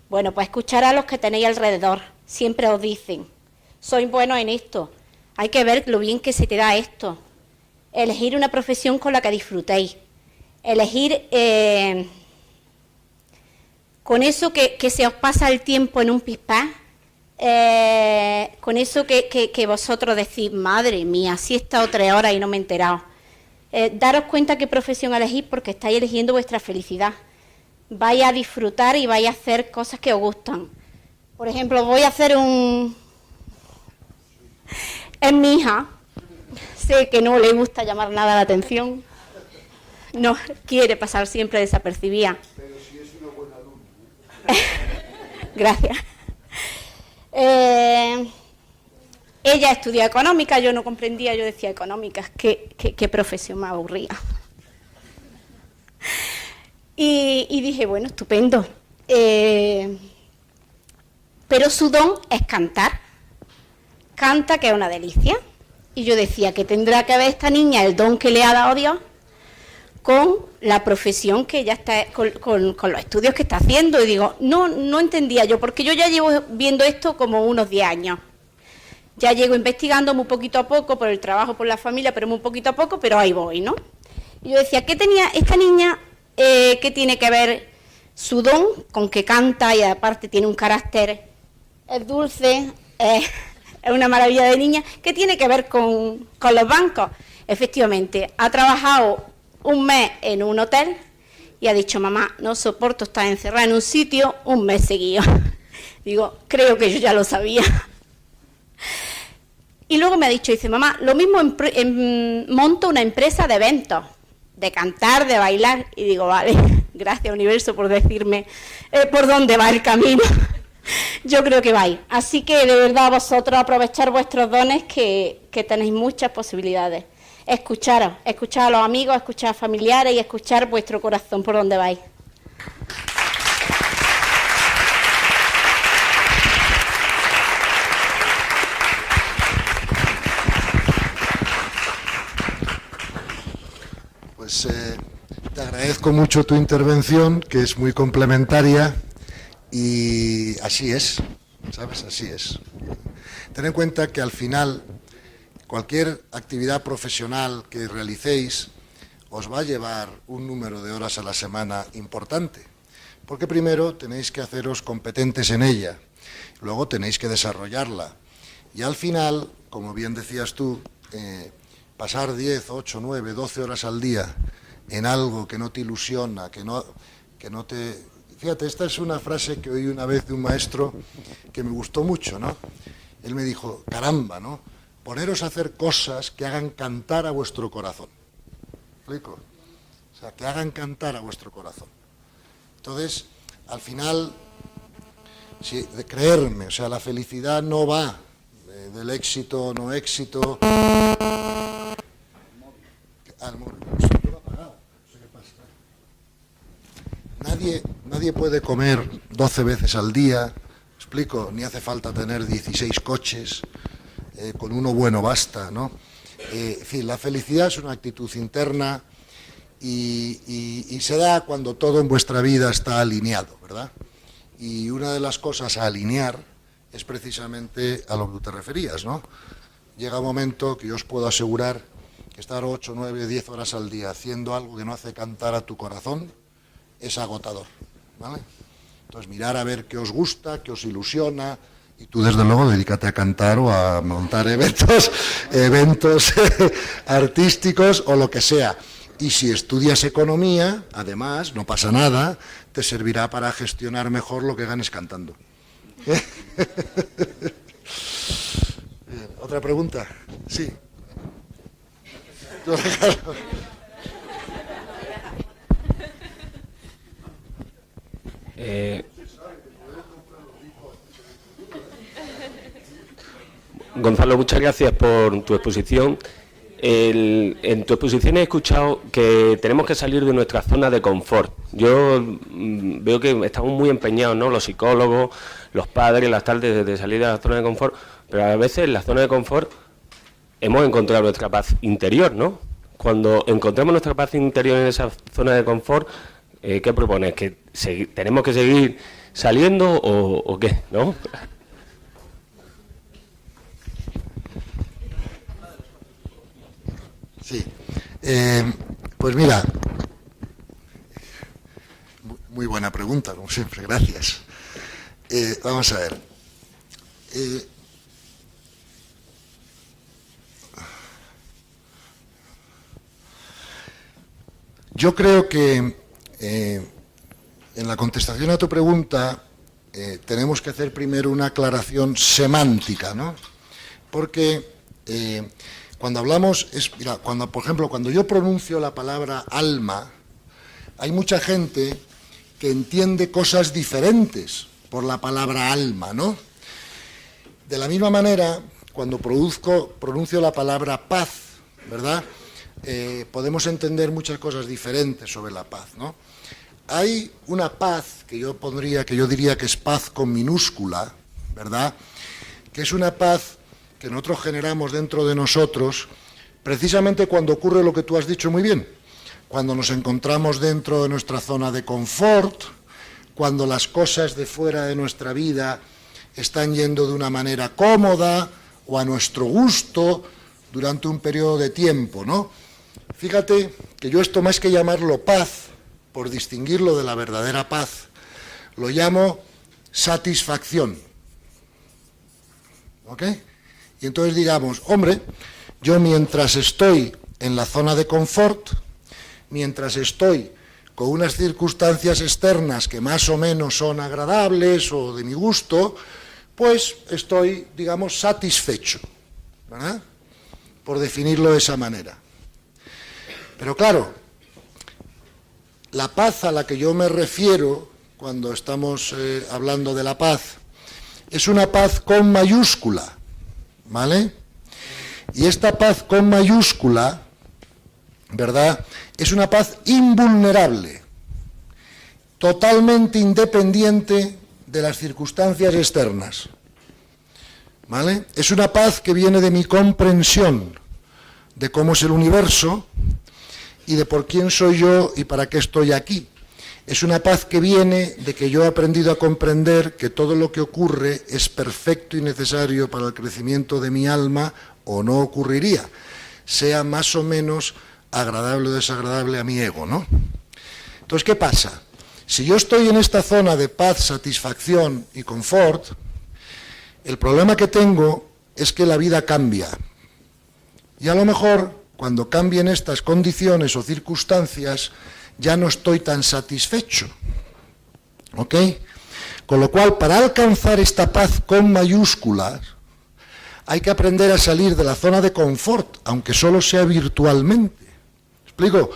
Bueno, pues escuchar a los que tenéis alrededor. Siempre os dicen, soy bueno en esto, hay que ver lo bien que se te da esto. Elegir una profesión con la que disfrutéis. Elegir con eso que se os pasa el tiempo en un pispás, con eso que vosotros decís, madre mía, si he estado 3 horas y no me he enterado. Daros cuenta qué profesión elegís porque estáis eligiendo vuestra felicidad. Vais a disfrutar y vais a hacer cosas que os gustan. Por ejemplo, voy a hacer Es mi hija, sé que no le gusta llamar nada la atención, no quiere pasar siempre desapercibida. Pero si es una buena alumna. Gracias. Ella estudia económica, yo no comprendía, yo decía económicas, qué profesión más aburrida. Y dije, bueno, estupendo. Pero su don es cantar. Canta, que es una delicia. Y yo decía que tendrá que ver esta niña el don que le ha dado Dios con la profesión que ella está, con los estudios que está haciendo. Y digo, no entendía yo, porque yo ya llevo viendo esto como unos 10 años. Ya llego investigando muy poquito a poco, por el trabajo, por la familia, pero muy poquito a poco, pero ahí voy, ¿no? Y yo decía, ¿qué tenía esta niña, qué tiene que ver su don con que canta y aparte tiene un carácter, es dulce, es una maravilla de niña? ¿Qué tiene que ver con los bancos? Efectivamente, ha trabajado un mes en un hotel y ha dicho, mamá, no soporto estar encerrada en un sitio un mes seguido. Digo, creo que yo ya lo sabía. Y luego me ha dicho, dice, mamá, lo mismo monto una empresa de eventos, de cantar, de bailar. Y digo, vale, gracias universo por decirme por dónde va el camino. Yo creo que vais. Así que de verdad vosotros aprovechar vuestros dones que tenéis muchas posibilidades. Escucharos, escuchar a los amigos, escuchar a familiares y escuchar vuestro corazón por dónde vais. pues te agradezco mucho tu intervención, que es muy complementaria, y así es, ¿sabes? Así es. Ten en cuenta que al final cualquier actividad profesional que realicéis os va a llevar un número de horas a la semana importante, porque primero tenéis que haceros competentes en ella, luego tenéis que desarrollarla, y al final, como bien decías tú, pasar 10, 8, 9, 12 horas al día en algo que no te ilusiona, que no te... Fíjate, esta es una frase que oí una vez de un maestro que me gustó mucho, ¿no? Él me dijo, caramba, ¿no? Poneros a hacer cosas que hagan cantar a vuestro corazón. ¿Me explico? O sea, que hagan cantar a vuestro corazón. Entonces, al final, de creerme, o sea, la felicidad no va del éxito o no éxito. Nadie puede comer 12 veces al día, ¿me explico? Ni hace falta tener 16 coches, con uno bueno basta, ¿no? En fin, la felicidad es una actitud interna y se da cuando todo en vuestra vida está alineado, ¿verdad? Y una de las cosas a alinear es precisamente a lo que tú te referías, ¿no? Llega un momento que yo os puedo asegurar que estar 8, 9, 10 horas al día haciendo algo que no hace cantar a tu corazón es agotador, ¿vale? Entonces mirar a ver qué os gusta, qué os ilusiona, y tú desde luego dedícate a cantar o a montar eventos artísticos o lo que sea. Y si estudias economía, además, no pasa nada, te servirá para gestionar mejor lo que ganes cantando. Bien, ¿otra pregunta? Sí. Gonzalo, muchas gracias por tu exposición. En tu exposición he escuchado que tenemos que salir de nuestra zona de confort. Yo veo que estamos muy empeñados, ¿no? Los psicólogos, los padres, las tardes de salir de la zona de confort, pero a veces en la zona de confort hemos encontrado nuestra paz interior, ¿no? Cuando encontramos nuestra paz interior en esa zona de confort, ¿qué propones? ¿Que tenemos que seguir saliendo o qué, no? Sí, pues mira, muy buena pregunta, como siempre, gracias. Vamos a ver. Yo creo que en la contestación a tu pregunta tenemos que hacer primero una aclaración semántica, ¿no? Porque cuando hablamos, mira, por ejemplo, cuando yo pronuncio la palabra alma, hay mucha gente que entiende cosas diferentes por la palabra alma, ¿no? De la misma manera, cuando pronuncio la palabra paz, ¿verdad? Podemos entender muchas cosas diferentes sobre la paz, ¿no? Hay una paz que yo diría que es paz con minúscula, ¿verdad? Que es una paz que nosotros generamos dentro de nosotros, precisamente cuando ocurre lo que tú has dicho muy bien, cuando nos encontramos dentro de nuestra zona de confort, cuando las cosas de fuera de nuestra vida están yendo de una manera cómoda o a nuestro gusto durante un periodo de tiempo, ¿no? Fíjate que yo esto, más que llamarlo paz, por distinguirlo de la verdadera paz, lo llamo satisfacción. ¿Ok? Y entonces digamos, hombre, yo mientras estoy en la zona de confort, mientras estoy con unas circunstancias externas que más o menos son agradables o de mi gusto, pues estoy, digamos, satisfecho, ¿verdad? Por definirlo de esa manera. Pero claro, la paz a la que yo me refiero cuando estamos hablando de la paz es una paz con mayúscula, ¿vale? Y esta paz con mayúscula, ¿verdad?, es una paz invulnerable, totalmente independiente de las circunstancias externas, ¿vale? Es una paz que viene de mi comprensión de cómo es el universo y de por quién soy yo y para qué estoy aquí. Es una paz que viene de que yo he aprendido a comprender que todo lo que ocurre es perfecto y necesario para el crecimiento de mi alma o no ocurriría, sea más o menos agradable o desagradable a mi ego, ¿no? Entonces, ¿qué pasa? Si yo estoy en esta zona de paz, satisfacción y confort, el problema que tengo es que la vida cambia. Y a lo mejor, cuando cambien estas condiciones o circunstancias, ya no estoy tan satisfecho. ¿Ok? Con lo cual, para alcanzar esta paz con mayúsculas, hay que aprender a salir de la zona de confort, aunque solo sea virtualmente. ¿Me explico?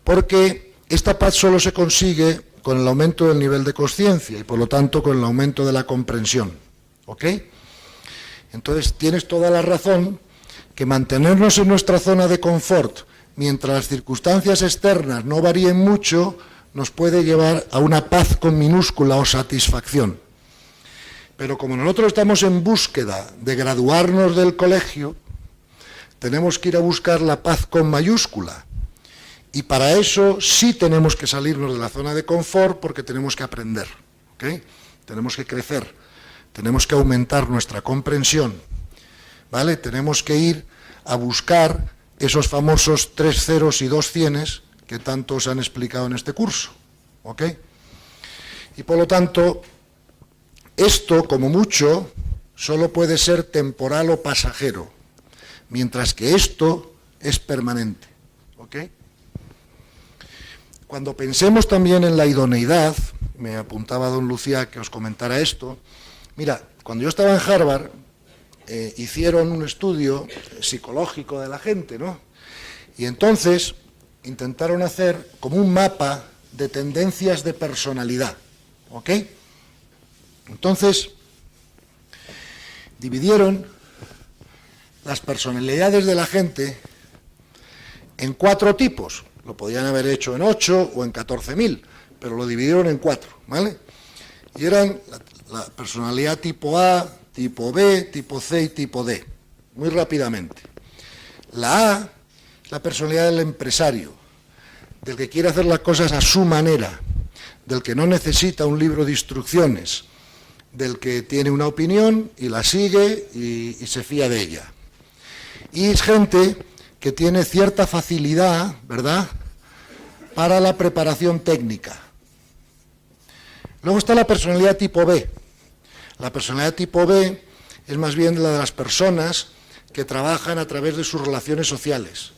Porque esta paz solo se consigue con el aumento del nivel de conciencia y, por lo tanto, con el aumento de la comprensión. ¿Ok? Entonces, tienes toda la razón que mantenernos en nuestra zona de confort mientras las circunstancias externas no varíen mucho, nos puede llevar a una paz con minúscula o satisfacción. Pero como nosotros estamos en búsqueda de graduarnos del colegio, tenemos que ir a buscar la paz con mayúscula. Y para eso sí tenemos que salirnos de la zona de confort porque tenemos que aprender, ¿ok? Tenemos que crecer, tenemos que aumentar nuestra comprensión, ¿vale? Tenemos que ir a buscar esos famosos 3 ceros y 2 cienes que tanto os han explicado en este curso, ¿ok? Y por lo tanto, esto, como mucho, solo puede ser temporal o pasajero, mientras que esto es permanente, ¿ok? Cuando pensemos también en la idoneidad, me apuntaba don Lucía que os comentara esto, mira, cuando yo estaba en Harvard, hicieron un estudio psicológico de la gente, ¿no? Y entonces intentaron hacer como un mapa de tendencias de personalidad, ¿ok? Entonces, dividieron las personalidades de la gente en 4 tipos. Lo podían haber hecho en 8 o en 14.000, pero lo dividieron en 4, ¿vale? Y eran la personalidad tipo A, tipo B, tipo C y tipo D, muy rápidamente. La A es la personalidad del empresario, del que quiere hacer las cosas a su manera, del que no necesita un libro de instrucciones, del que tiene una opinión y la sigue y se fía de ella. Y es gente que tiene cierta facilidad, ¿verdad?, para la preparación técnica. Luego está la personalidad tipo B. La personalidad tipo B es más bien la de las personas que trabajan a través de sus relaciones sociales,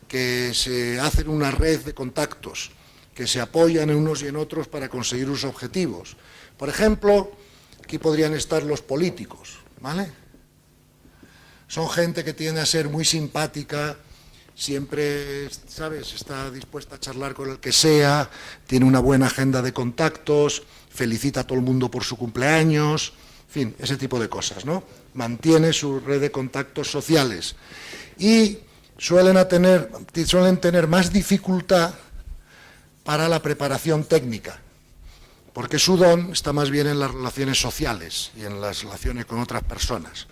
que se hacen una red de contactos, que se apoyan en unos y en otros para conseguir sus objetivos. Por ejemplo, aquí podrían estar los políticos, ¿vale? Son gente que tiende a ser muy simpática, siempre, ¿sabes?, está dispuesta a charlar con el que sea, tiene una buena agenda de contactos, felicita a todo el mundo por su cumpleaños, en fin, ese tipo de cosas, ¿no? Mantiene su red de contactos sociales y suelen tener más dificultad para la preparación técnica, porque su don está más bien en las relaciones sociales y en las relaciones con otras personas.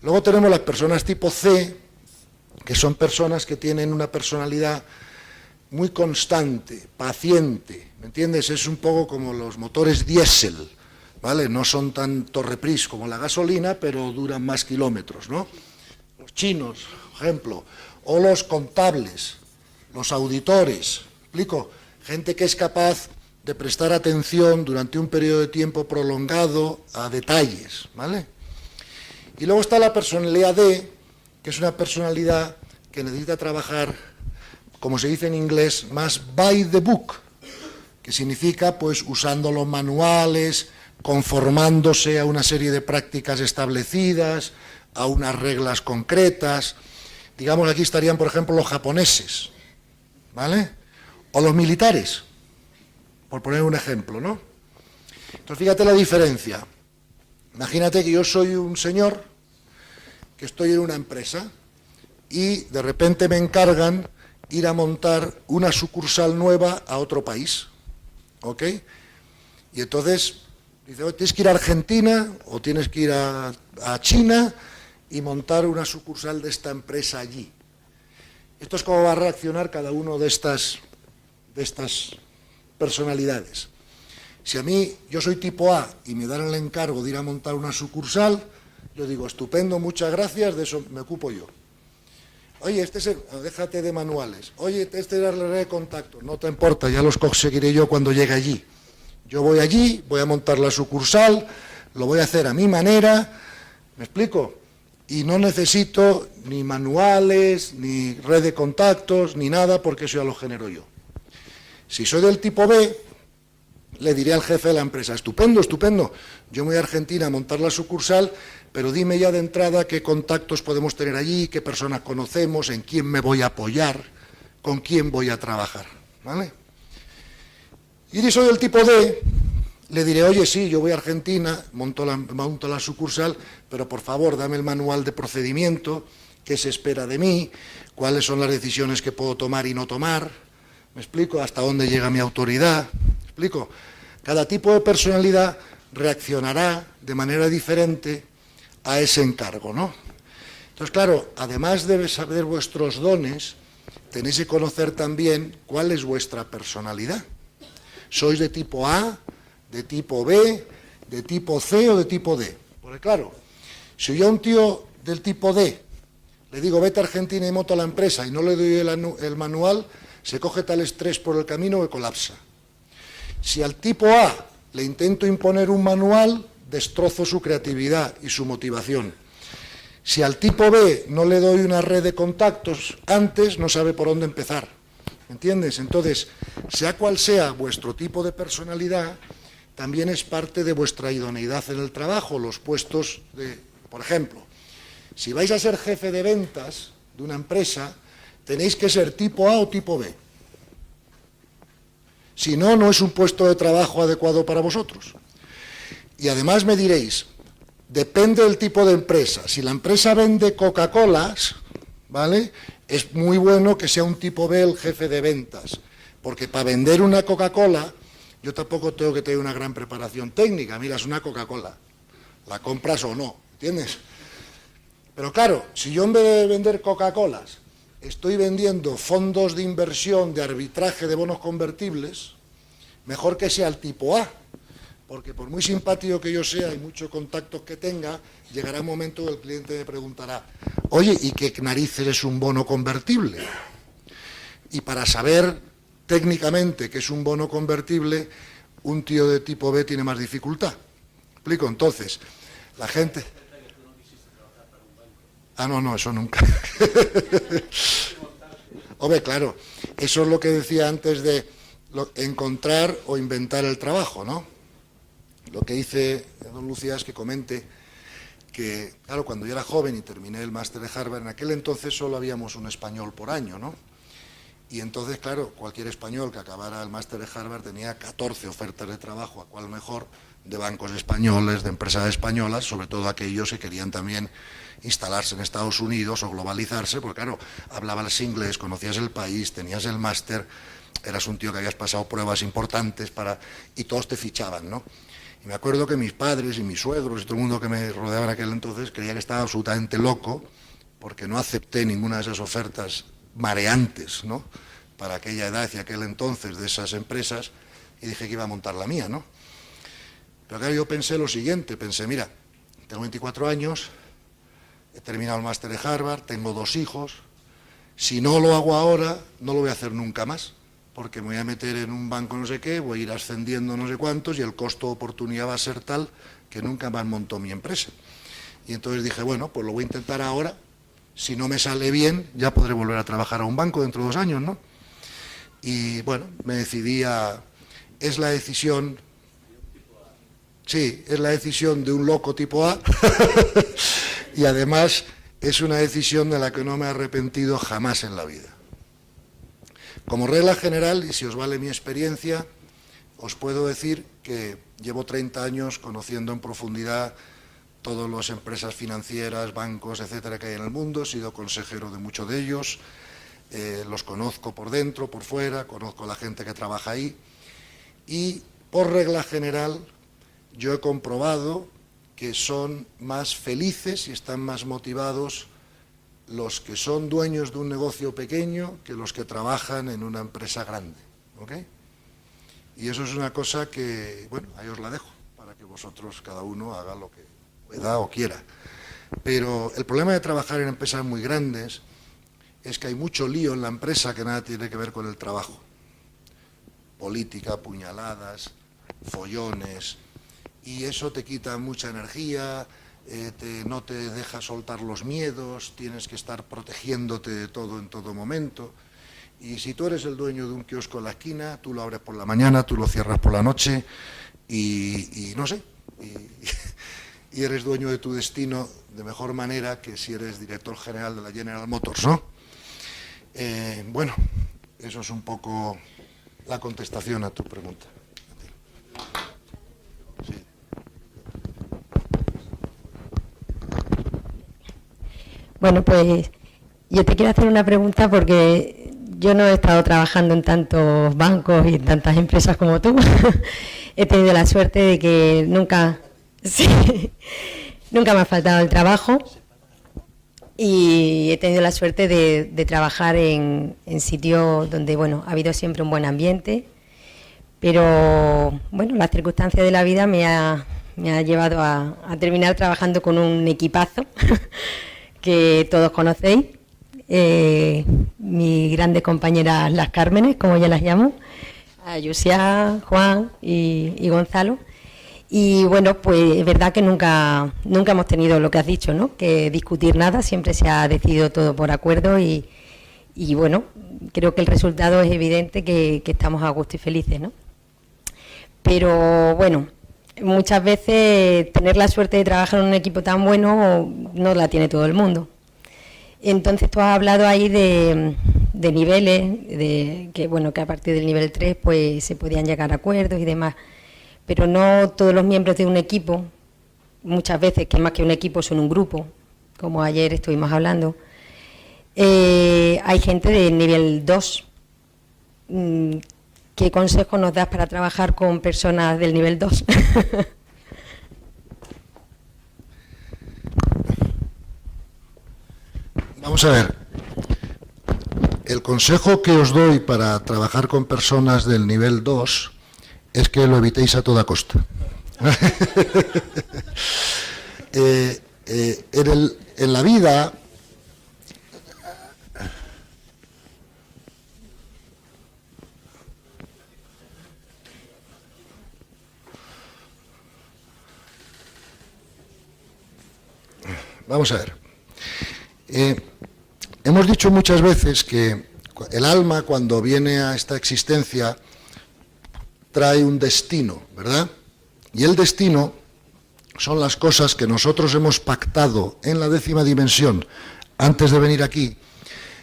Luego tenemos las personas tipo C, que son personas que tienen una personalidad muy constante, paciente, ¿me entiendes? Es un poco como los motores diésel, ¿vale? No son tan torrepris como la gasolina, pero duran más kilómetros, ¿no? Los chinos, por ejemplo, o los contables, los auditores, ¿explico? Gente que es capaz de prestar atención durante un periodo de tiempo prolongado a detalles, ¿vale? Y luego está la personalidad D, que es una personalidad que necesita trabajar, como se dice en inglés, más by the book, que significa pues usando los manuales, conformándose a una serie de prácticas establecidas, a unas reglas concretas. Digamos, aquí estarían, por ejemplo, los japoneses, ¿vale? O los militares, por poner un ejemplo, ¿no? Entonces, fíjate la diferencia. Imagínate que yo soy un señor que estoy en una empresa y de repente me encargan ir a montar una sucursal nueva a otro país, ¿ok? Y entonces dice, oh, tienes que ir a Argentina o tienes que ir a China y montar una sucursal de esta empresa allí. Esto es cómo va a reaccionar cada uno de estas personalidades. Si a mí, yo soy tipo A y me dan el encargo de ir a montar una sucursal, yo digo, estupendo, muchas gracias, de eso me ocupo yo. Oye, déjate de manuales. Oye, este es la red de contactos. No te importa, ya los conseguiré yo cuando llegue allí. Yo voy allí, voy a montar la sucursal, lo voy a hacer a mi manera, ¿me explico? Y no necesito ni manuales, ni red de contactos, ni nada, porque eso ya lo genero yo. Si soy del tipo B, le diré al jefe de la empresa, estupendo, estupendo, yo me voy a Argentina a montar la sucursal, pero dime ya de entrada qué contactos podemos tener allí, qué personas conocemos, en quién me voy a apoyar, con quién voy a trabajar, ¿vale? Y si soy del tipo D, le diré, oye, sí, yo voy a Argentina, monto la sucursal, pero por favor, dame el manual de procedimiento, qué se espera de mí, cuáles son las decisiones que puedo tomar y no tomar, ¿me explico? Hasta dónde llega mi autoridad, ¿me explico? Cada tipo de personalidad reaccionará de manera diferente a ese encargo, ¿no? Entonces, claro, además de saber vuestros dones, tenéis que conocer también cuál es vuestra personalidad. ¿Sois de tipo A, de tipo B, de tipo C o de tipo D? Porque claro, si yo a un tío del tipo D le digo, vete a Argentina y monta la empresa, y no le doy el manual, se coge tal estrés por el camino que colapsa. Si al tipo A le intento imponer un manual, destrozo su creatividad y su motivación. Si al tipo B no le doy una red de contactos antes, no sabe por dónde empezar. ¿Entiendes? Entonces, sea cual sea vuestro tipo de personalidad, también es parte de vuestra idoneidad en el trabajo, los puestos de, por ejemplo, si vais a ser jefe de ventas de una empresa, tenéis que ser tipo A o tipo B. Si no, no es un puesto de trabajo adecuado para vosotros. Y además me diréis, depende del tipo de empresa. Si la empresa vende Coca-Colas, ¿vale?, es muy bueno que sea un tipo B el jefe de ventas, porque para vender una Coca-Cola yo tampoco tengo que tener una gran preparación técnica. Mira, es una Coca-Cola, la compras o no, ¿entiendes? Pero claro, si yo en vez de vender Coca-Colas estoy vendiendo fondos de inversión de arbitraje de bonos convertibles, mejor que sea el tipo A, porque por muy simpático que yo sea y muchos contactos que tenga, llegará un momento que el cliente me preguntará, oye, ¿y qué narices es un bono convertible? Y para saber técnicamente qué es un bono convertible, un tío de tipo B tiene más dificultad. ¿Me explico? Entonces, la gente... Ah, no, eso nunca. Hombre, claro, eso es lo que decía antes de encontrar o inventar el trabajo, ¿no? Lo que dice don Lucía es que comente que, claro, cuando yo era joven y terminé el máster de Harvard, en aquel entonces solo habíamos un español por año, ¿no? Y entonces, claro, cualquier español que acabara el máster de Harvard tenía 14 ofertas de trabajo, a cual mejor, de bancos españoles, de empresas españolas, sobre todo aquellos que querían también instalarse en Estados Unidos o globalizarse, porque claro, hablabas inglés, conocías el país, tenías el máster, eras un tío que habías pasado pruebas importantes y todos te fichaban, ¿no? Y me acuerdo que mis padres y mis suegros y todo el mundo que me rodeaba en aquel entonces creía que estaba absolutamente loco porque no acepté ninguna de esas ofertas mareantes, ¿no?, para aquella edad y aquel entonces de esas empresas, y dije que iba a montar la mía, ¿no? Pero claro, yo pensé lo siguiente, mira, tengo 24 años, he terminado el máster de Harvard, tengo 2 hijos, si no lo hago ahora, no lo voy a hacer nunca más, porque me voy a meter en un banco no sé qué, voy a ir ascendiendo no sé cuántos y el costo de oportunidad va a ser tal que nunca más montó mi empresa. Y entonces dije, bueno, pues lo voy a intentar ahora, si no me sale bien, ya podré volver a trabajar a un banco dentro de 2 años, ¿no? Y bueno, me decidí es la decisión, sí, es la decisión de un loco tipo A, y además es una decisión de la que no me he arrepentido jamás en la vida. Como regla general, y si os vale mi experiencia, os puedo decir que llevo 30 años conociendo en profundidad todas las empresas financieras, bancos, etcétera, que hay en el mundo. He sido consejero de muchos de ellos, los conozco por dentro, por fuera, conozco a la gente que trabaja ahí. Y por regla general, yo he comprobado que son más felices y están más motivados los que son dueños de un negocio pequeño que los que trabajan en una empresa grande, ¿ok? Y eso es una cosa que, bueno, ahí os la dejo, para que vosotros, cada uno, haga lo que pueda o quiera. Pero el problema de trabajar en empresas muy grandes es que hay mucho lío en la empresa que nada tiene que ver con el trabajo. Política, puñaladas, follones, y eso te quita mucha energía, no te deja soltar los miedos, tienes que estar protegiéndote de todo en todo momento. Y si tú eres el dueño de un kiosco en la esquina, tú lo abres por la mañana, tú lo cierras por la noche y no sé, y eres dueño de tu destino de mejor manera que si eres director general de la General Motors, ¿no? Bueno, eso es un poco la contestación a tu pregunta. Sí. Bueno, pues yo te quiero hacer una pregunta porque yo no he estado trabajando en tantos bancos y en tantas empresas como tú. He tenido la suerte de que nunca me ha faltado el trabajo y he tenido la suerte de trabajar en sitios donde, bueno, ha habido siempre un buen ambiente, pero, bueno, las circunstancias de la vida me ha llevado a terminar trabajando con un equipazo que todos conocéis, mis grandes compañeras las Cármenes, como yo las llamo, a Yusia, Juan y Gonzalo. Y bueno, pues es verdad que nunca hemos tenido lo que has dicho, ¿no? Que discutir nada, siempre se ha decidido todo por acuerdo y bueno, creo que el resultado es evidente que estamos a gusto y felices, ¿no? Pero bueno, muchas veces tener la suerte de trabajar en un equipo tan bueno no la tiene todo el mundo. Entonces tú has hablado ahí de niveles, que bueno, que a partir del nivel 3 pues se podían llegar a acuerdos y demás. Pero no todos los miembros de un equipo, muchas veces, que más que un equipo son un grupo, como ayer estuvimos hablando, hay gente de nivel 2. ¿Qué consejo nos das para trabajar con personas del nivel 2? Vamos a ver, el consejo que os doy para trabajar con personas del nivel 2 es que lo evitéis a toda costa. En la vida, vamos a ver, hemos dicho muchas veces que el alma, cuando viene a esta existencia, trae un destino, ¿verdad? Y el destino son las cosas que nosotros hemos pactado en la 10ª dimensión antes de venir aquí,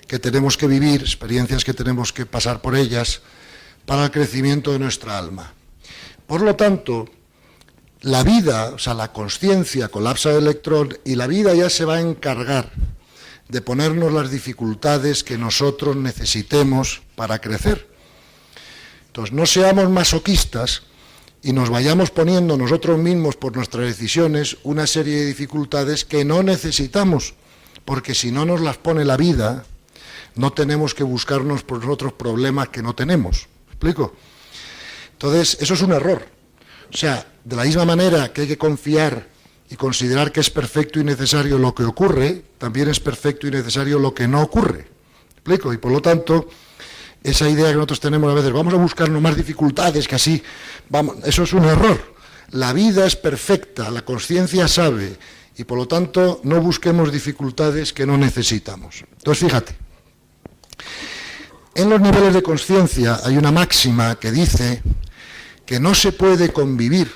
que tenemos que vivir, experiencias que tenemos que pasar por ellas para el crecimiento de nuestra alma. Por lo tanto, la vida, o sea, la consciencia colapsa el electrón y la vida ya se va a encargar de ponernos las dificultades que nosotros necesitemos para crecer. Entonces, no seamos masoquistas y nos vayamos poniendo nosotros mismos por nuestras decisiones una serie de dificultades que no necesitamos, porque si no nos las pone la vida, no tenemos que buscarnos por nosotros problemas que no tenemos. ¿Me explico? Entonces, eso es un error. O sea, de la misma manera que hay que confiar y considerar que es perfecto y necesario lo que ocurre, también es perfecto y necesario lo que no ocurre. ¿Me explico? Y por lo tanto, esa idea que nosotros tenemos a veces, vamos a buscarnos más dificultades, que así, vamos, eso es un error. La vida es perfecta, la conciencia sabe, y por lo tanto no busquemos dificultades que no necesitamos. Entonces, fíjate, en los niveles de conciencia hay una máxima que dice que no se puede convivir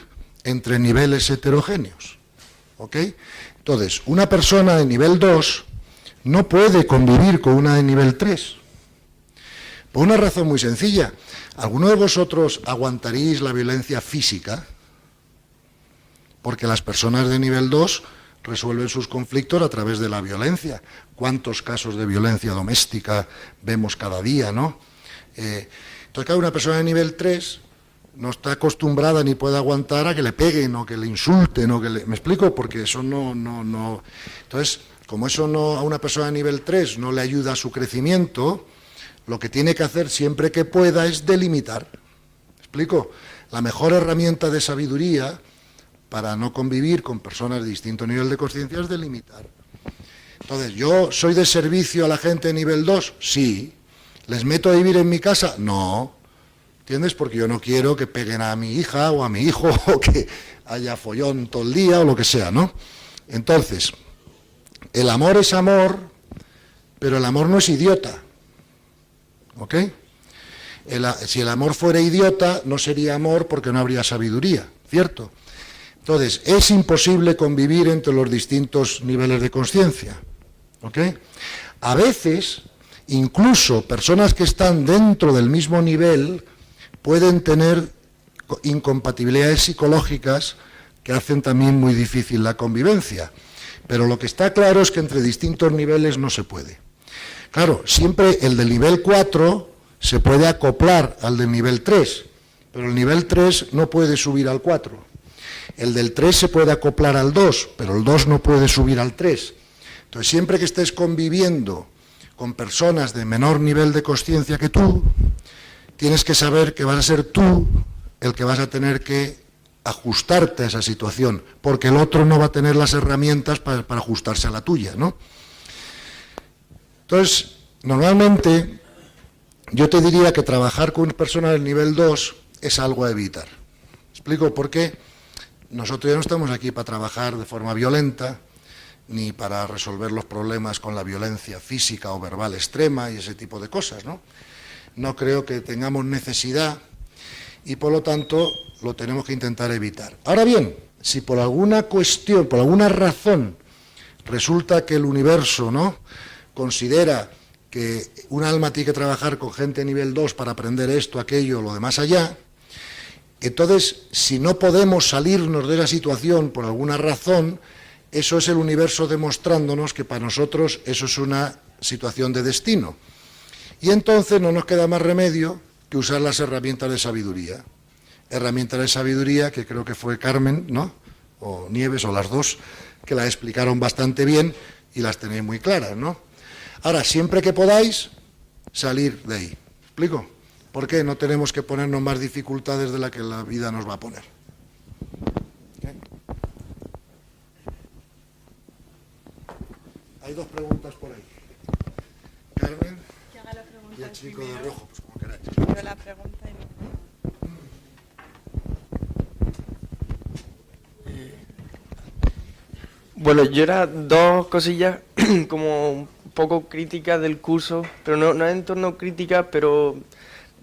entre niveles heterogéneos, ¿ok? Entonces, una persona de nivel 2 no puede convivir con una de nivel 3. Por una razón muy sencilla. ¿Alguno de vosotros aguantaríais la violencia física? Porque las personas de nivel 2 resuelven sus conflictos a través de la violencia. ¿Cuántos casos de violencia doméstica vemos cada día, no? Entonces, cada una persona de nivel 3 no está acostumbrada ni puede aguantar a que le peguen o que le insulten o que le... ¿Me explico? Porque eso no... Entonces, como eso no, a una persona de nivel 3 no le ayuda a su crecimiento, lo que tiene que hacer siempre que pueda es delimitar. ¿Me explico? La mejor herramienta de sabiduría para no convivir con personas de distinto nivel de conciencia es delimitar. Entonces, ¿yo soy de servicio a la gente de nivel 2? Sí. ¿Les meto a vivir en mi casa? No. ¿Entiendes? Porque yo no quiero que peguen a mi hija o a mi hijo o que haya follón todo el día o lo que sea, ¿no? Entonces, el amor es amor, pero el amor no es idiota. ¿Ok? Si el amor fuera idiota, no sería amor porque no habría sabiduría, ¿cierto? Entonces, es imposible convivir entre los distintos niveles de conciencia. ¿Ok? A veces, incluso personas que están dentro del mismo nivel pueden tener incompatibilidades psicológicas que hacen también muy difícil la convivencia. Pero lo que está claro es que entre distintos niveles no se puede. Claro, siempre el del nivel 4 se puede acoplar al del nivel 3, pero el nivel 3 no puede subir al 4. El del 3 se puede acoplar al 2, pero el 2 no puede subir al 3. Entonces, siempre que estés conviviendo con personas de menor nivel de conciencia que tú, tienes que saber que vas a ser tú el que vas a tener que ajustarte a esa situación, porque el otro no va a tener las herramientas para ajustarse a la tuya, ¿no? Entonces, normalmente, yo te diría que trabajar con personas del nivel 2 es algo a evitar. ¿Explico por qué? Nosotros ya no estamos aquí para trabajar de forma violenta, ni para resolver los problemas con la violencia física o verbal extrema y ese tipo de cosas, ¿no? No creo que tengamos necesidad y, por lo tanto, lo tenemos que intentar evitar. Ahora bien, si por alguna cuestión, por alguna razón, resulta que el universo, ¿no?, considera que un alma tiene que trabajar con gente de nivel 2 para aprender esto, aquello, lo de más allá, entonces, si no podemos salirnos de la situación por alguna razón, eso es el universo demostrándonos que para nosotros eso es una situación de destino. Y entonces no nos queda más remedio que usar las herramientas de sabiduría. Herramientas de sabiduría que creo que fue Carmen, ¿no?, o Nieves, o las dos, que las explicaron bastante bien y las tenéis muy claras, ¿no? Ahora, siempre que podáis, salir de ahí. ¿Explico? ¿Por qué no tenemos que ponernos más dificultades de las que la vida nos va a poner? ¿Okay? Hay dos preguntas por ahí. Carmen y el chico de rojo, pues como queráis. Pero la pregunta y no. Bueno, yo era dos cosillas como un poco críticas del curso, pero no en torno a críticas, pero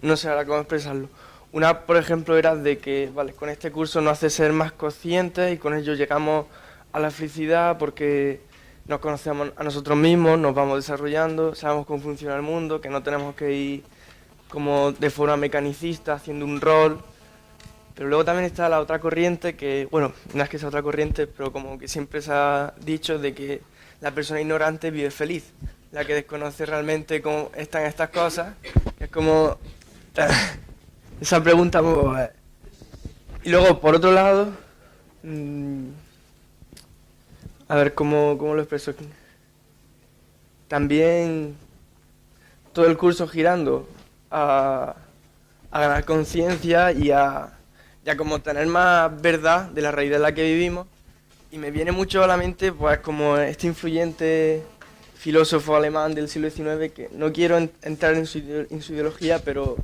no sé ahora cómo expresarlo. Una, por ejemplo, era de que, vale, con este curso nos hace ser más conscientes y con ello llegamos a la felicidad porque nos conocemos a nosotros mismos, nos vamos desarrollando, sabemos cómo funciona el mundo, que no tenemos que ir como de forma mecanicista haciendo un rol. Pero luego también está la otra corriente que, bueno, no es que sea otra corriente, pero como que siempre se ha dicho de que la persona ignorante vive feliz, la que desconoce realmente cómo están estas cosas. Es como esa pregunta. Y luego, por otro lado, a ver cómo lo expreso. También todo el curso girando a ganar conciencia y a como tener más verdad de la realidad en la que vivimos. Y me viene mucho a la mente, pues, como este influyente filósofo alemán del siglo XIX, que no quiero entrar en su ideología, pero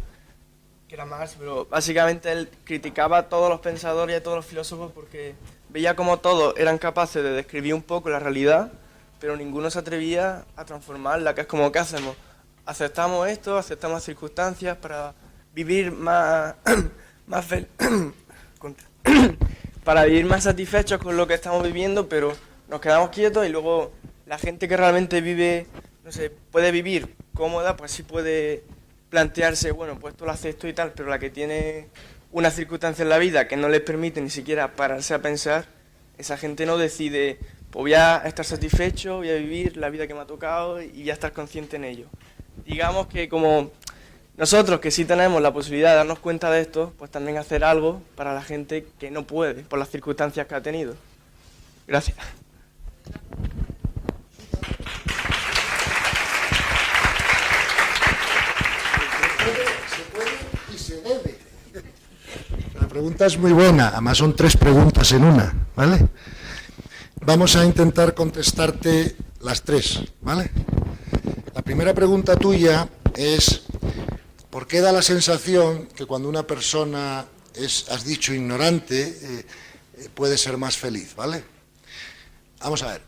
que era Marx, pero básicamente él criticaba a todos los pensadores y a todos los filósofos porque veía como todos eran capaces de describir un poco la realidad, pero ninguno se atrevía a transformarla, que es como, ¿qué hacemos? Aceptamos esto, aceptamos las circunstancias para vivir más para vivir más satisfechos con lo que estamos viviendo, pero nos quedamos quietos y luego la gente que realmente vive, no sé, puede vivir cómoda, pues sí puede plantearse, bueno, pues esto lo acepto y tal, pero la que tiene una circunstancia en la vida que no les permite ni siquiera pararse a pensar, esa gente no decide, pues voy a estar satisfecho, voy a vivir la vida que me ha tocado y ya estar consciente en ello. Digamos que como nosotros que sí tenemos la posibilidad de darnos cuenta de esto, pues también hacer algo para la gente que no puede, por las circunstancias que ha tenido. Gracias. pregunta es muy buena, además son 3 preguntas en una, ¿vale? Vamos a intentar contestarte las 3, ¿vale? La primera pregunta tuya es, ¿por qué da la sensación que cuando una persona es, has dicho, ignorante, puede ser más feliz, ¿vale? Vamos a ver.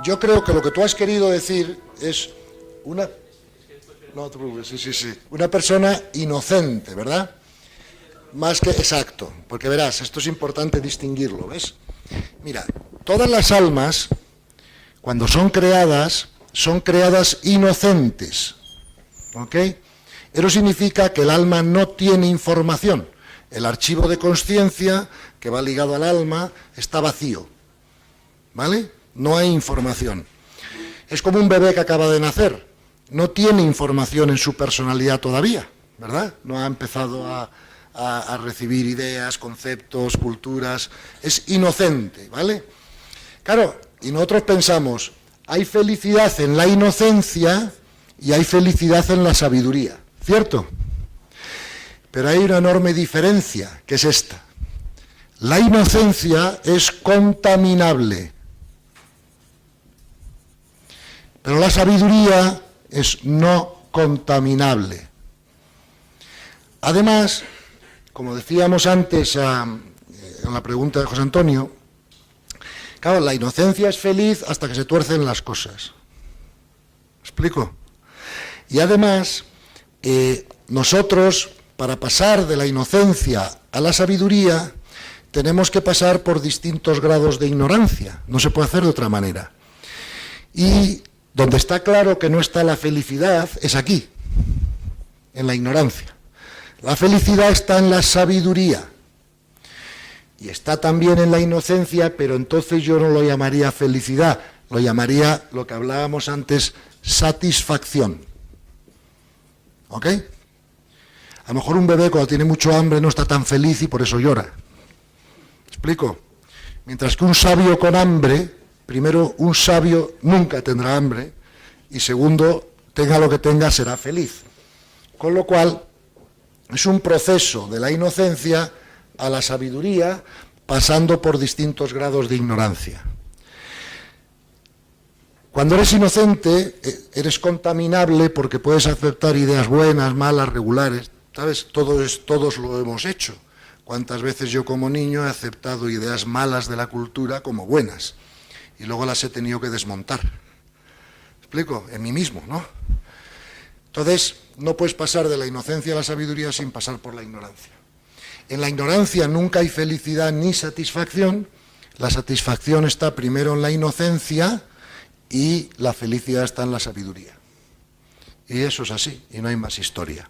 Yo creo que lo que tú has querido decir es una... No te preocupes, sí. Una persona inocente, ¿verdad? Más que... Exacto, porque verás, esto es importante distinguirlo, ¿ves? Mira, todas las almas, cuando son creadas inocentes, ¿ok? Eso significa que el alma no tiene información. El archivo de consciencia que va ligado al alma está vacío, ¿vale? No hay información. Es como un bebé que acaba de nacer. No tiene información en su personalidad todavía, ¿verdad? No ha empezado a recibir ideas, conceptos, culturas. Es inocente, ¿vale? Claro, y nosotros pensamos, hay felicidad en la inocencia y hay felicidad en la sabiduría, ¿cierto? Pero hay una enorme diferencia, que es esta. La inocencia es contaminable, pero la sabiduría es no contaminable. Además, como decíamos antes en la pregunta de José Antonio, claro, la inocencia es feliz hasta que se tuercen las cosas. ¿Me explico? Y además, nosotros, para pasar de la inocencia a la sabiduría, tenemos que pasar por distintos grados de ignorancia. No se puede hacer de otra manera. Y donde está claro que no está la felicidad es aquí, en la ignorancia. La felicidad está en la sabiduría. Y está también en la inocencia, pero entonces yo no lo llamaría felicidad, lo llamaría, lo que hablábamos antes, satisfacción. ¿Ok? A lo mejor un bebé cuando tiene mucho hambre no está tan feliz y por eso llora. ¿Me explico? Mientras que un sabio con hambre, primero, un sabio nunca tendrá hambre y segundo, tenga lo que tenga, será feliz. Con lo cual, es un proceso de la inocencia a la sabiduría, pasando por distintos grados de ignorancia. Cuando eres inocente, eres contaminable porque puedes aceptar ideas buenas, malas, regulares. ¿Sabes? Todos lo hemos hecho. ¿Cuántas veces yo como niño he aceptado ideas malas de la cultura como buenas? Y luego las he tenido que desmontar. ¿Me explico? En mí mismo, ¿no? Entonces, no puedes pasar de la inocencia a la sabiduría sin pasar por la ignorancia. En la ignorancia nunca hay felicidad ni satisfacción. La satisfacción está primero en la inocencia y la felicidad está en la sabiduría. Y eso es así, y no hay más historia.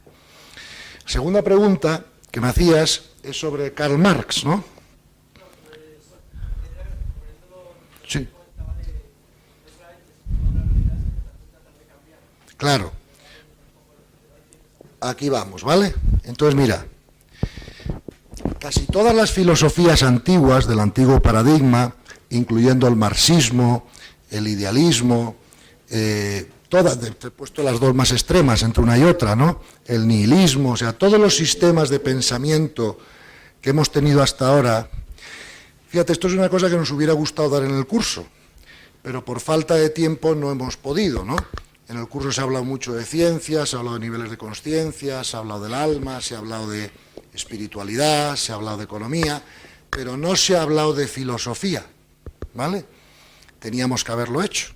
Segunda pregunta que me hacías es sobre Karl Marx, ¿no? Sí. Claro. Aquí vamos, ¿vale? Entonces, mira, casi todas las filosofías antiguas del antiguo paradigma, incluyendo el marxismo, el idealismo, todas, te he puesto las dos más extremas entre una y otra, ¿no? El nihilismo, o sea, todos los sistemas de pensamiento que hemos tenido hasta ahora. Fíjate, esto es una cosa que nos hubiera gustado dar en el curso, pero por falta de tiempo no hemos podido, ¿no? En el curso se ha hablado mucho de ciencia, se ha hablado de niveles de consciencia, se ha hablado del alma, se ha hablado de espiritualidad, se ha hablado de economía, pero no se ha hablado de filosofía, ¿vale? Teníamos que haberlo hecho.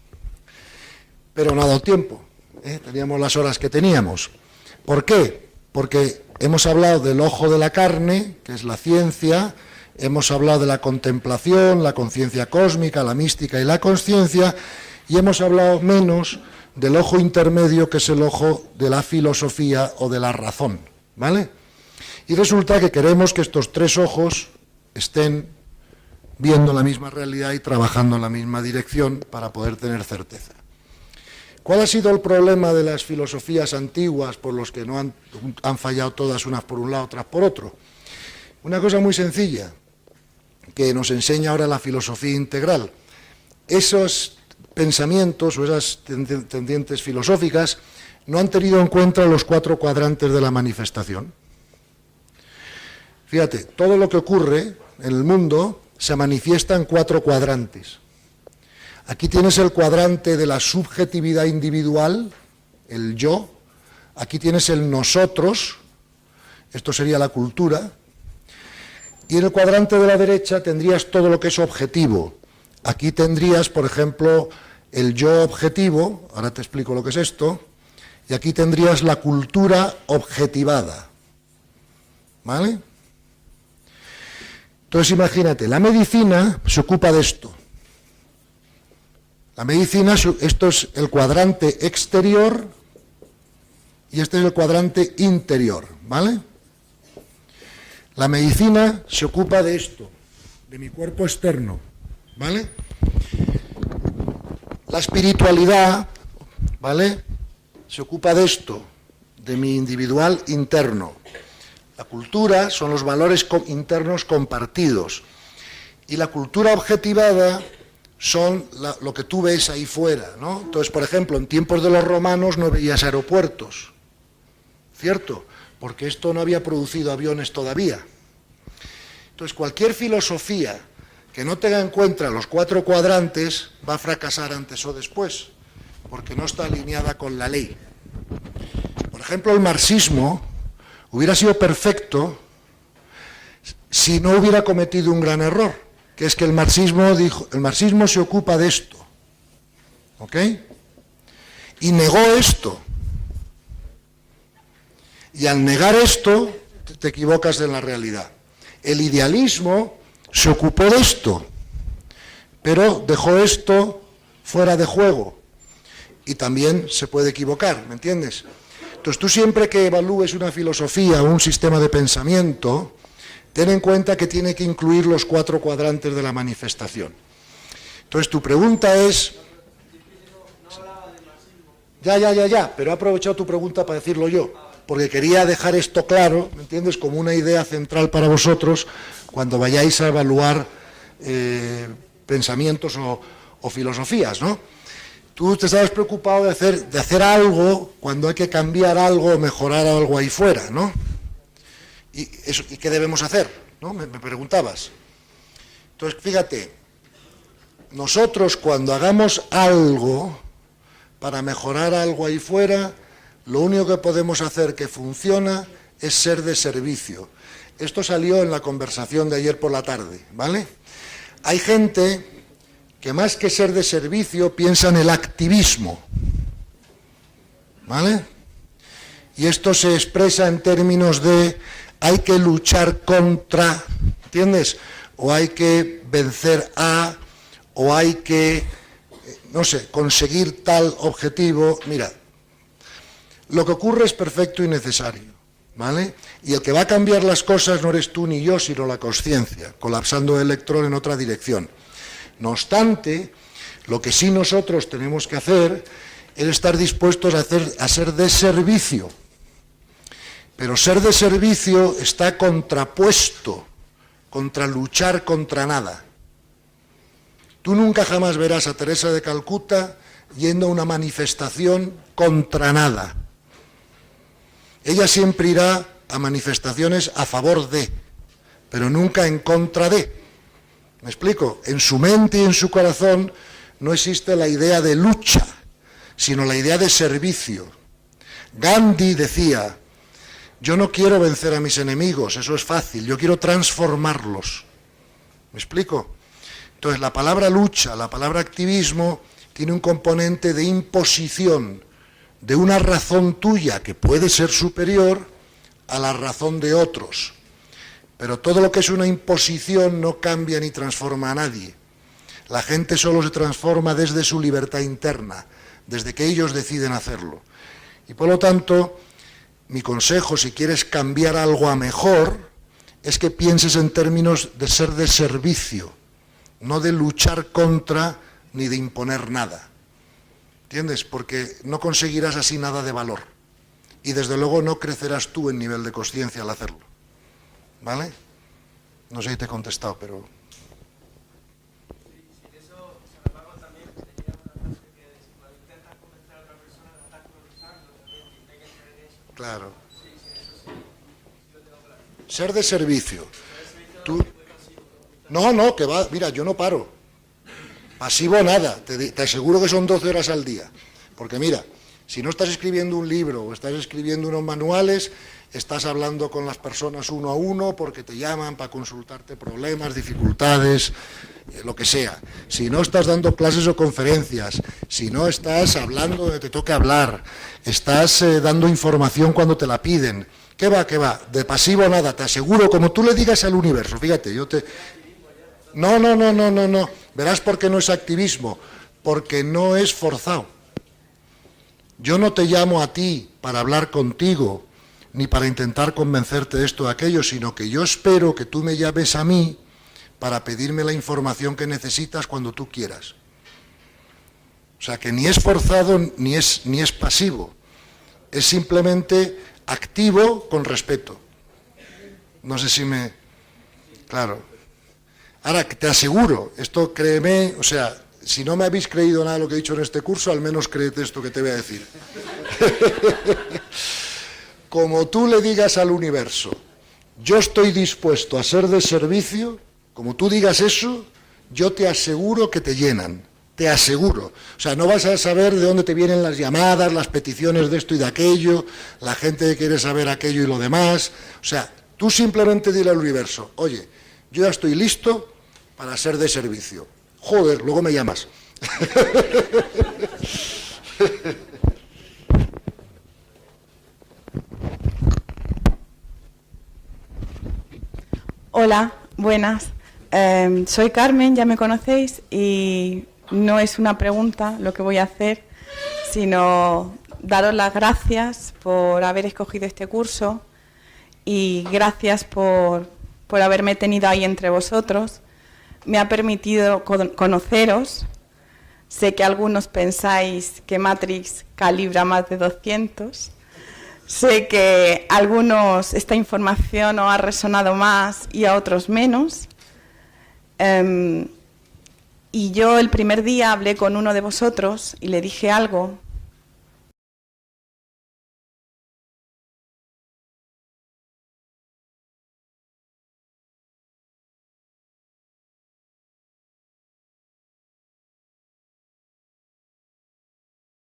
Pero no ha dado tiempo, teníamos las horas que teníamos. ¿Por qué? Porque hemos hablado del ojo de la carne, que es la ciencia, hemos hablado de la contemplación, la conciencia cósmica, la mística y la consciencia, y hemos hablado menos del ojo intermedio, que es el ojo de la filosofía o de la razón, ¿vale? Y resulta que queremos que estos 3 ojos estén viendo la misma realidad y trabajando en la misma dirección para poder tener certeza. ¿Cuál ha sido el problema de las filosofías antiguas por los que no han fallado todas, unas por un lado, otras por otro? Una cosa muy sencilla, que nos enseña ahora la filosofía integral. Esos pensamientos o esas tendientes filosóficas no han tenido en cuenta los 4 cuadrantes de la manifestación. Fíjate, todo lo que ocurre en el mundo se manifiesta en 4 cuadrantes. Aquí tienes el cuadrante de la subjetividad individual, el yo. Aquí tienes el nosotros, esto sería la cultura. Y en el cuadrante de la derecha tendrías todo lo que es objetivo. Aquí tendrías, por ejemplo, el yo objetivo, ahora te explico lo que es esto, y aquí tendrías la cultura objetivada. ¿Vale? Entonces imagínate, la medicina se ocupa de esto. La medicina, esto es el cuadrante exterior y este es el cuadrante interior, ¿vale? La medicina se ocupa de esto, de mi cuerpo externo, ¿vale? La espiritualidad, ¿vale?, se ocupa de esto, de mi individual interno. La cultura son los valores internos compartidos. Y la cultura objetivada son lo que tú ves ahí fuera, ¿no? Entonces, por ejemplo, en tiempos de los romanos no veías aeropuertos, ¿cierto? Porque esto no había producido aviones todavía. Entonces, cualquier filosofía que no tenga en cuenta los 4 cuadrantes va a fracasar antes o después, porque no está alineada con la ley. Por ejemplo, el marxismo hubiera sido perfecto si no hubiera cometido un gran error, que es que el marxismo se ocupa de esto, ¿ok? Y negó esto. Y al negar esto, te equivocas en la realidad. El idealismo se ocupó de esto, pero dejó esto fuera de juego. Y también se puede equivocar, ¿me entiendes? Entonces tú siempre que evalúes una filosofía o un sistema de pensamiento, ten en cuenta que tiene que incluir los 4 cuadrantes de la manifestación. Entonces tu pregunta es... Ya, pero he aprovechado tu pregunta para decirlo yo, porque quería dejar esto claro, ¿me entiendes?, como una idea central para vosotros cuando vayáis a evaluar pensamientos o filosofías, ¿no? Tú te estabas preocupado de hacer algo cuando hay que cambiar algo o mejorar algo ahí fuera, ¿no? ¿Y qué debemos hacer? ¿No? Me preguntabas. Entonces, fíjate, nosotros cuando hagamos algo para mejorar algo ahí fuera, lo único que podemos hacer que funciona es ser de servicio. Esto salió en la conversación de ayer por la tarde, ¿vale? Hay gente que más que ser de servicio piensa en el activismo, ¿vale? Y esto se expresa en términos de hay que luchar contra, ¿entiendes? O hay que vencer a, o hay que, no sé, conseguir tal objetivo. Mira, lo que ocurre es perfecto y necesario, ¿vale? Y el que va a cambiar las cosas no eres tú ni yo, sino la consciencia, colapsando el electrón en otra dirección. No obstante, lo que sí nosotros tenemos que hacer es estar dispuestos a ser de servicio. Pero ser de servicio está contrapuesto contra luchar contra nada. Tú nunca jamás verás a Teresa de Calcuta yendo a una manifestación contra nada. Ella siempre irá a manifestaciones a favor de, pero nunca en contra de. ¿Me explico? En su mente y en su corazón no existe la idea de lucha, sino la idea de servicio. Gandhi decía, yo no quiero vencer a mis enemigos, eso es fácil, yo quiero transformarlos. ¿Me explico? Entonces la palabra lucha, la palabra activismo, tiene un componente de imposición, de una razón tuya que puede ser superior a la razón de otros. Pero todo lo que es una imposición no cambia ni transforma a nadie. La gente solo se transforma desde su libertad interna, desde que ellos deciden hacerlo. Y por lo tanto, mi consejo, si quieres cambiar algo a mejor, es que pienses en términos de ser de servicio, no de luchar contra ni de imponer nada. ¿Entiendes? Porque no conseguirás así nada de valor. Y desde luego no crecerás tú en nivel de consciencia al hacerlo. ¿Vale? No sé si te he contestado, pero... Sin eso, sin embargo, también tenía una frase que cuando intentas convencer a otra persona, la estás priorizando, también tiene que ser eso. Claro. Sí, eso sí, yo tengo claro. Ser de servicio. Tú... No, que va, mira, yo no paro. Pasivo nada, te aseguro que son 12 horas al día. Porque mira, si no estás escribiendo un libro o estás escribiendo unos manuales, estás hablando con las personas uno a uno porque te llaman para consultarte problemas, dificultades, lo que sea. Si no estás dando clases o conferencias, si no estás hablando donde te toque hablar, estás dando información cuando te la piden. ¿Qué va? De pasivo nada, te aseguro, como tú le digas al universo, fíjate, No. Verás por qué no es activismo, porque no es forzado. Yo no te llamo a ti para hablar contigo, ni para intentar convencerte de esto o aquello, sino que yo espero que tú me llames a mí para pedirme la información que necesitas cuando tú quieras. O sea, que ni es forzado ni es pasivo. Es simplemente activo con respeto. No sé si me... Claro. Ahora, te aseguro, esto créeme, o sea, si no me habéis creído nada de lo que he dicho en este curso, al menos créete esto que te voy a decir. Como tú le digas al universo, yo estoy dispuesto a ser de servicio, como tú digas eso, yo te aseguro que te llenan, te aseguro. O sea, no vas a saber de dónde te vienen las llamadas, las peticiones de esto y de aquello, la gente que quiere saber aquello y lo demás. O sea, tú simplemente dile al universo, oye, yo ya estoy listo para ser de servicio. Joder, luego me llamas. Hola, buenas. Soy Carmen, ya me conocéis, y no es una pregunta lo que voy a hacer, sino daros las gracias por haber escogido este curso y gracias por haberme tenido ahí entre vosotros. Me ha permitido conoceros. Sé que algunos pensáis que Matrix calibra más de 200. Sé que a algunos esta información os ha resonado más y a otros menos. Y yo el primer día hablé con uno de vosotros y le dije algo